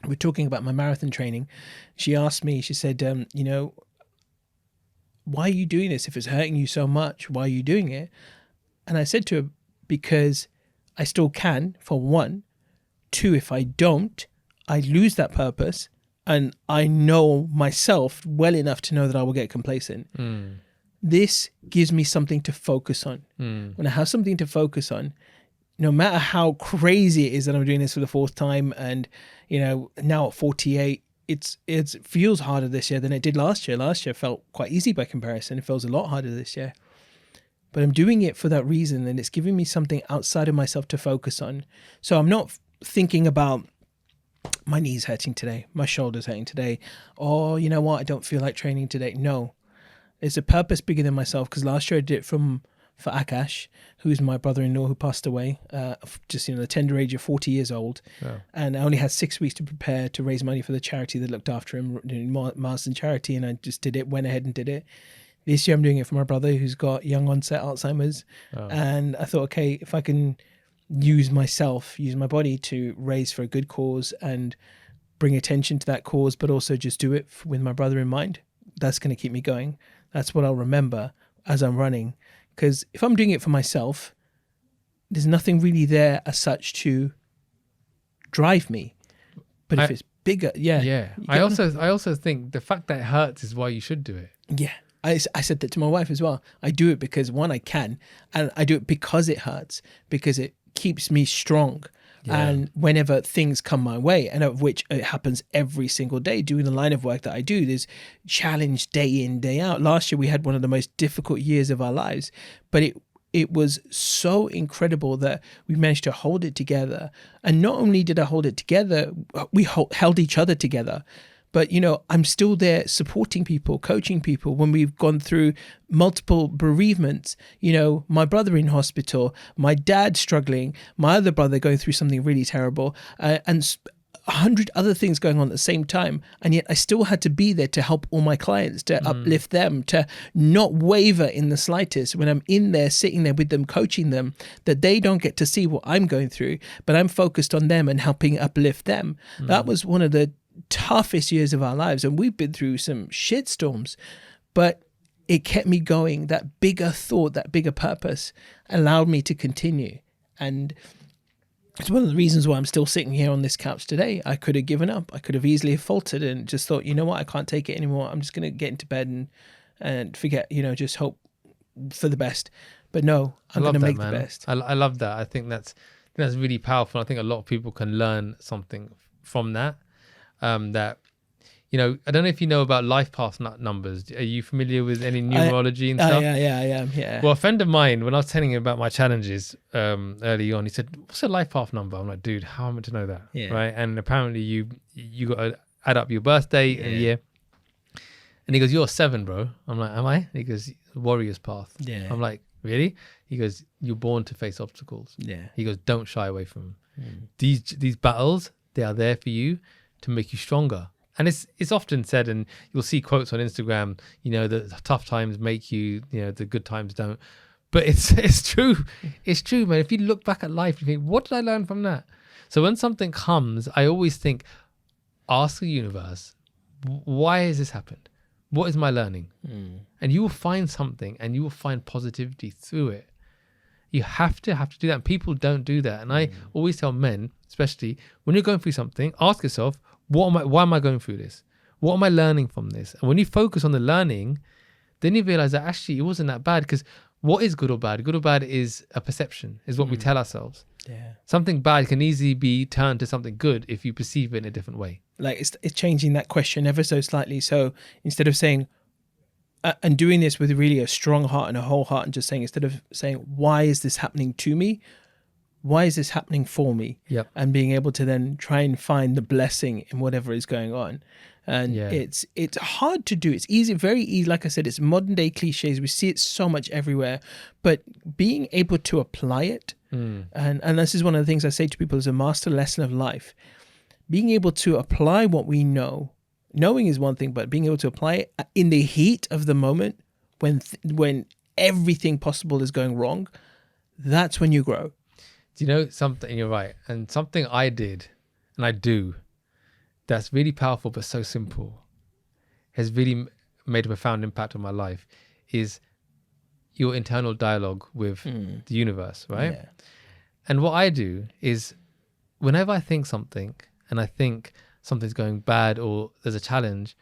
we're talking about my marathon training. She asked me, she said, why are you doing this? If it's hurting you so much, why are you doing it? And I said to her, because I still can, for one. Two, if I don't, I lose that purpose, and I know myself well enough to know that I will get complacent. This gives me something to focus on. When I have something to focus on, no matter how crazy it is that I'm doing this for the fourth time, and now at 48, it feels harder this year than it did last year. Last year felt quite easy by comparison. It feels a lot harder this year. But I'm doing it for that reason, and it's giving me something outside of myself to focus on. So I'm not thinking about my knees hurting today, my shoulders hurting today, or you know what, I don't feel like training today. No, it's a purpose bigger than myself, because last year I did it for Akash, who's my brother-in-law who passed away, just the tender age of 40 years old. And I only had 6 weeks to prepare to raise money for the charity that looked after him, Marsden Charity, and I just went ahead and did it. This year I'm doing it for my brother who's got young onset Alzheimer's. And I thought, okay, if I can use my body to raise for a good cause and bring attention to that cause, but also just do it with my brother in mind, that's going to keep me going. That's what I'll remember as I'm running. Because if I'm doing it for myself, there's nothing really there as such to drive me. But if it's bigger, I also think the fact that it hurts is why you should do it. Yeah. I said that to my wife as well. I do it because, one, I can, and I do it because it hurts, because it keeps me strong. And whenever things come my way, and of which it happens every single day doing the line of work that I do, there's challenge day in, day out. Last year we had one of the most difficult years of our lives, but it was so incredible that we managed to hold it together. And not only did I hold it together, we held each other together. But, I'm still there supporting people, coaching people when we've gone through multiple bereavements. My brother in hospital, my dad struggling, my other brother going through something really terrible, and 100 other things going on at the same time. And yet I still had to be there to help all my clients, to uplift them, to not waver in the slightest when I'm in there, sitting there with them, coaching them, that they don't get to see what I'm going through, but I'm focused on them and helping uplift them. That was one of the toughest years of our lives, and we've been through some shitstorms, but it kept me going. That bigger thought, that bigger purpose allowed me to continue. And it's one of the reasons why I'm still sitting here on this couch today. I could have given up. I could have easily faltered and just thought, you know what, I can't take it anymore. I'm just going to get into bed and forget, just hope for the best. But no, I'm going to make the best. I love that. I think that's really powerful. I think a lot of people can learn something from that. I don't know if you know about life path numbers. Are you familiar with any numerology and stuff? Yeah, I am. Yeah. Well, a friend of mine, when I was telling him about my challenges early on, he said, "What's a life path number?" I'm like, "Dude, how am I meant to know that?" Yeah. Right? And apparently, you got to add up your birthday and year. And he goes, "You're 7, bro." I'm like, "Am I?" And he goes, "Warrior's path." Yeah. I'm like, "Really?" He goes, "You're born to face obstacles." Yeah. He goes, "Don't shy away from them. These battles, they are there for you to make you stronger." And it's often said, and you'll see quotes on Instagram, the tough times make you, the good times don't. But it's true. It's true, man. If you look back at life, you think, what did I learn from that? So when something comes, I always think, ask the universe, why has this happened? What is my learning? And you will find something, and you will find positivity through it. You have to do that. And people don't do that. And I always tell men, especially when you're going through something, ask yourself, why am I going through this? What am I learning from this? And when you focus on the learning, Then you realize that actually it wasn't that bad, because what is good or bad? Good or bad is a perception, is what we tell ourselves. Yeah. Something bad can easily be turned to something good if you perceive it in a different way. Like it's changing that question ever so slightly. So instead of saying, and doing this with really a strong heart and a whole heart, and just saying, instead of saying, why is this happening to me? Why is this happening for me? Yep. And being able to then try and find the blessing in whatever is going on. And Yeah. it's hard to do. It's easy, very easy. Like I said, it's modern day cliches. We see it so much everywhere, but being able to apply it, and this is one of the things I say to people as a master lesson of life, being able to apply what we know. Knowing is one thing, but being able to apply it in the heat of the moment when everything possible is going wrong, that's when you grow. Do you know something? You're right. And something I did, and I do, that's really powerful but so simple, has really made a profound impact on my life, is your internal dialogue with the universe, right? Yeah. And what I do is, whenever I think something and I think something's going bad or there's a challenge,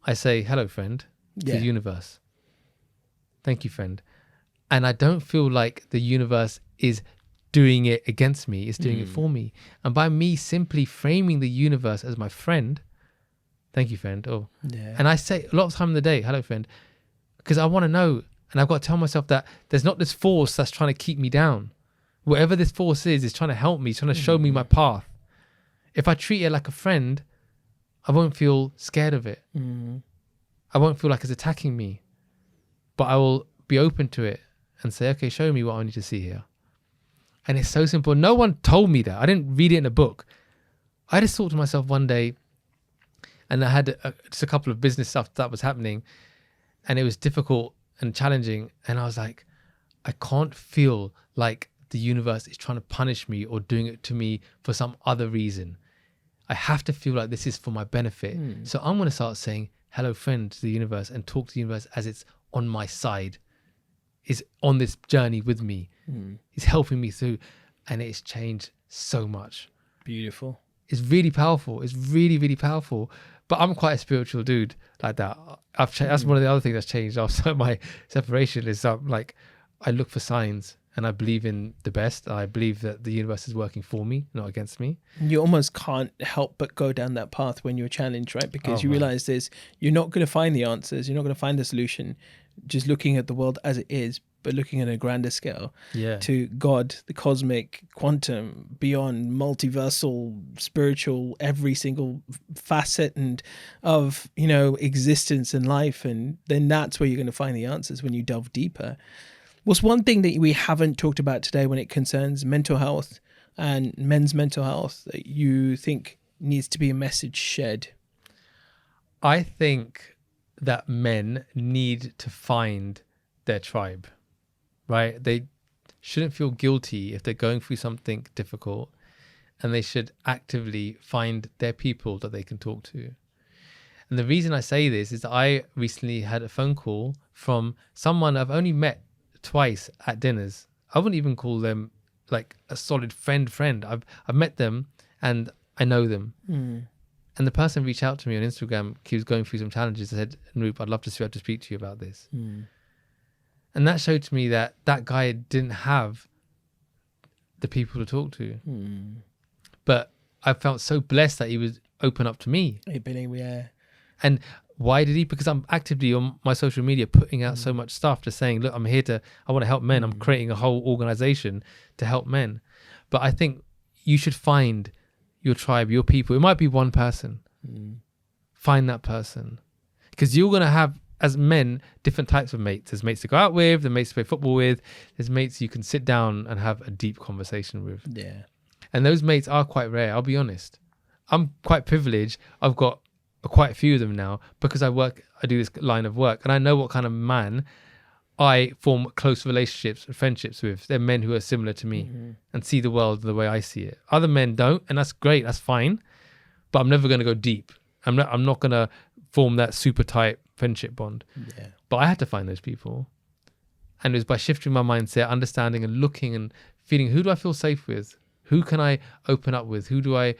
I say, hello, friend, to the universe. Thank you, friend. And I don't feel like the universe is doing it against me, it's doing it for me. And by me simply framing the universe as my friend, thank you, friend. And I say a lot of time in the day, hello, friend, because I want to know, and I've got to tell myself that there's not this force that's trying to keep me down. Whatever this force is trying to help me, trying to show me my path. If I treat it like a friend, I won't feel scared of it. I won't feel like it's attacking me, but I will be open to it and say, okay, show me what I need to see here. And it's so simple. No one told me that. I didn't read it in a book. I just thought to myself one day, and I had just a couple of business stuff that was happening, and it was difficult and challenging. And I was like, I can't feel like the universe is trying to punish me or doing it to me for some other reason. I have to feel like this is for my benefit. So I'm going to start saying, hello, friend, to the universe, and talk to the universe as it's on my side, is on this journey with me. It's helping me through, and it's changed so much. Beautiful. It's really powerful. It's really, really powerful. But I'm quite a spiritual dude like that. That's one of the other things that's changed after my separation is like, I look for signs and I believe in the best. I believe that the universe is working for me, not against me. You almost can't help but go down that path when you're challenged, right? Because you realize you're not going to find the answers. You're not going to find the solution just looking at the world as it is, but looking at a grander scale to God, the cosmic, quantum, beyond, multiversal, spiritual, every single facet and of, existence and life. And then that's where you're going to find the answers when you delve deeper. What's one thing that we haven't talked about today when it concerns mental health and men's mental health that you think needs to be a message shared? I think that men need to find their tribe, right? They shouldn't feel guilty if they're going through something difficult, and they should actively find their people that they can talk to. And the reason I say this is that I recently had a phone call from someone I've only met twice at dinners. I wouldn't even call them like a solid friend. I've met them and I know them. And the person reached out to me on Instagram. He was going through some challenges. I said, Naroop, I'd love to speak to you about this. And that showed to me that that guy didn't have the people to talk to. But I felt so blessed that he was open up to me. And why did he? Because I'm actively on my social media putting out so much stuff, just saying, look, I want to help men. I'm creating a whole organization to help men. But I think you should find your tribe, your people. It might be one person. Find that person. Because you're going to have, as men, different types of mates. There's mates to go out with, there's mates to play football with, there's mates you can sit down and have a deep conversation with. And those mates are quite rare, I'll be honest. I'm quite privileged. I've got quite a few of them now because I do this line of work, and I know what kind of man I form close relationships and friendships with. They're men who are similar to me and see the world the way I see it. Other men don't, and that's great, that's fine. But I'm never going to go deep. I'm not going to form that super tight friendship bond. But I had to find those people. And it was by shifting my mindset, understanding and looking and feeling, who do I feel safe with? Who can I open up with? Who do I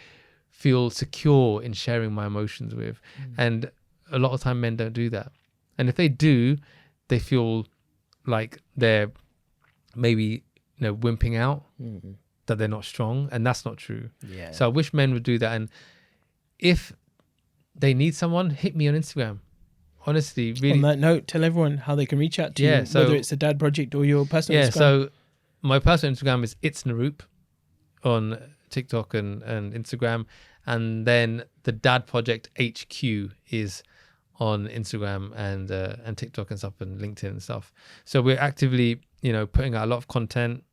feel secure in sharing my emotions with? And a lot of time men don't do that. And if they do, they feel like they're maybe, wimping out, that they're not strong, and that's not true. Yeah. So I wish men would do that. And if they need someone, hit me on Instagram. Honestly, really. On that note, tell everyone how they can reach out to you, so, whether it's the Dad Project or your personal Instagram. So my personal Instagram is It's Naroop on TikTok and Instagram. And then the Dad Project HQ is on Instagram and TikTok and stuff and LinkedIn and stuff. So we're actively, putting out a lot of content.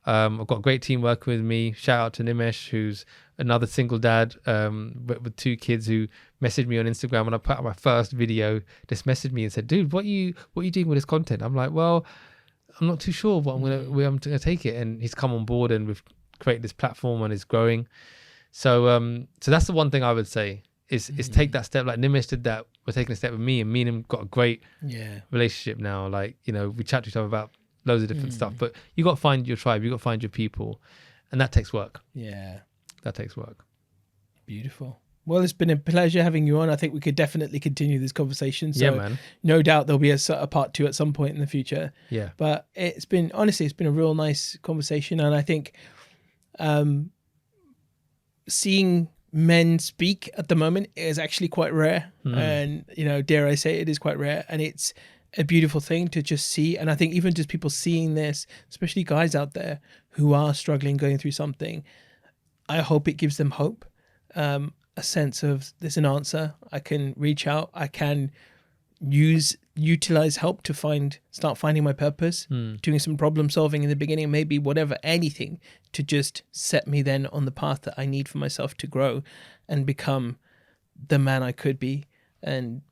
I've got a great team working with me. Shout out to Nimesh, who's another single dad with 2 kids, who messaged me on Instagram when I put out my first video. Just messaged me and said, "Dude, what are you doing with this content?" I'm like, "Well, I'm not too sure where I'm gonna take it." And he's come on board, and we've created this platform and it's growing. So that's the one thing I would say is take that step. Like Nimesh did that. We're taking a step with me, and him got a great relationship now. Like, we chat to each other about loads of different stuff, but you got to find your tribe, you got to find your people, and that takes work. That takes work. Beautiful. Well, it's been a pleasure having you on. I think we could definitely continue this conversation. So man. No doubt there'll be a part 2 at some point in the future. But it's been a real nice conversation, and I think seeing men speak at the moment is actually quite rare. And dare I say it is quite rare, and it's a beautiful thing to just see. And I think even just people seeing this, especially guys out there who are struggling, going through something, I hope it gives them hope, a sense of there's an answer. I can reach out, I can utilize help to start finding my purpose, doing some problem solving in the beginning, maybe whatever, anything to just set me then on the path that I need for myself to grow and become the man I could be, and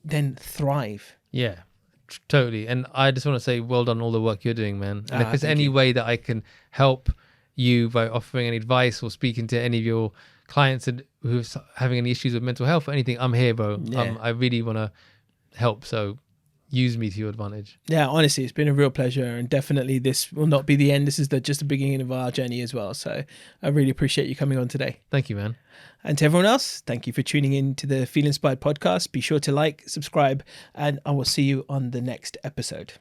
then thrive. Yeah, totally. And I just want to say well done all the work you're doing, man. And if there's any way that I can help you by offering any advice or speaking to any of your clients who's having any issues with mental health or anything, I'm here, bro. I really want to help, so use me to your advantage. Honestly, it's been a real pleasure, and definitely this will not be the end. This is just the beginning of our journey as well. So I really appreciate you coming on today. Thank you, man. And to everyone else, thank you for tuning in to the Feel Inspired podcast. Be sure to like, subscribe, and I will see you on the next episode.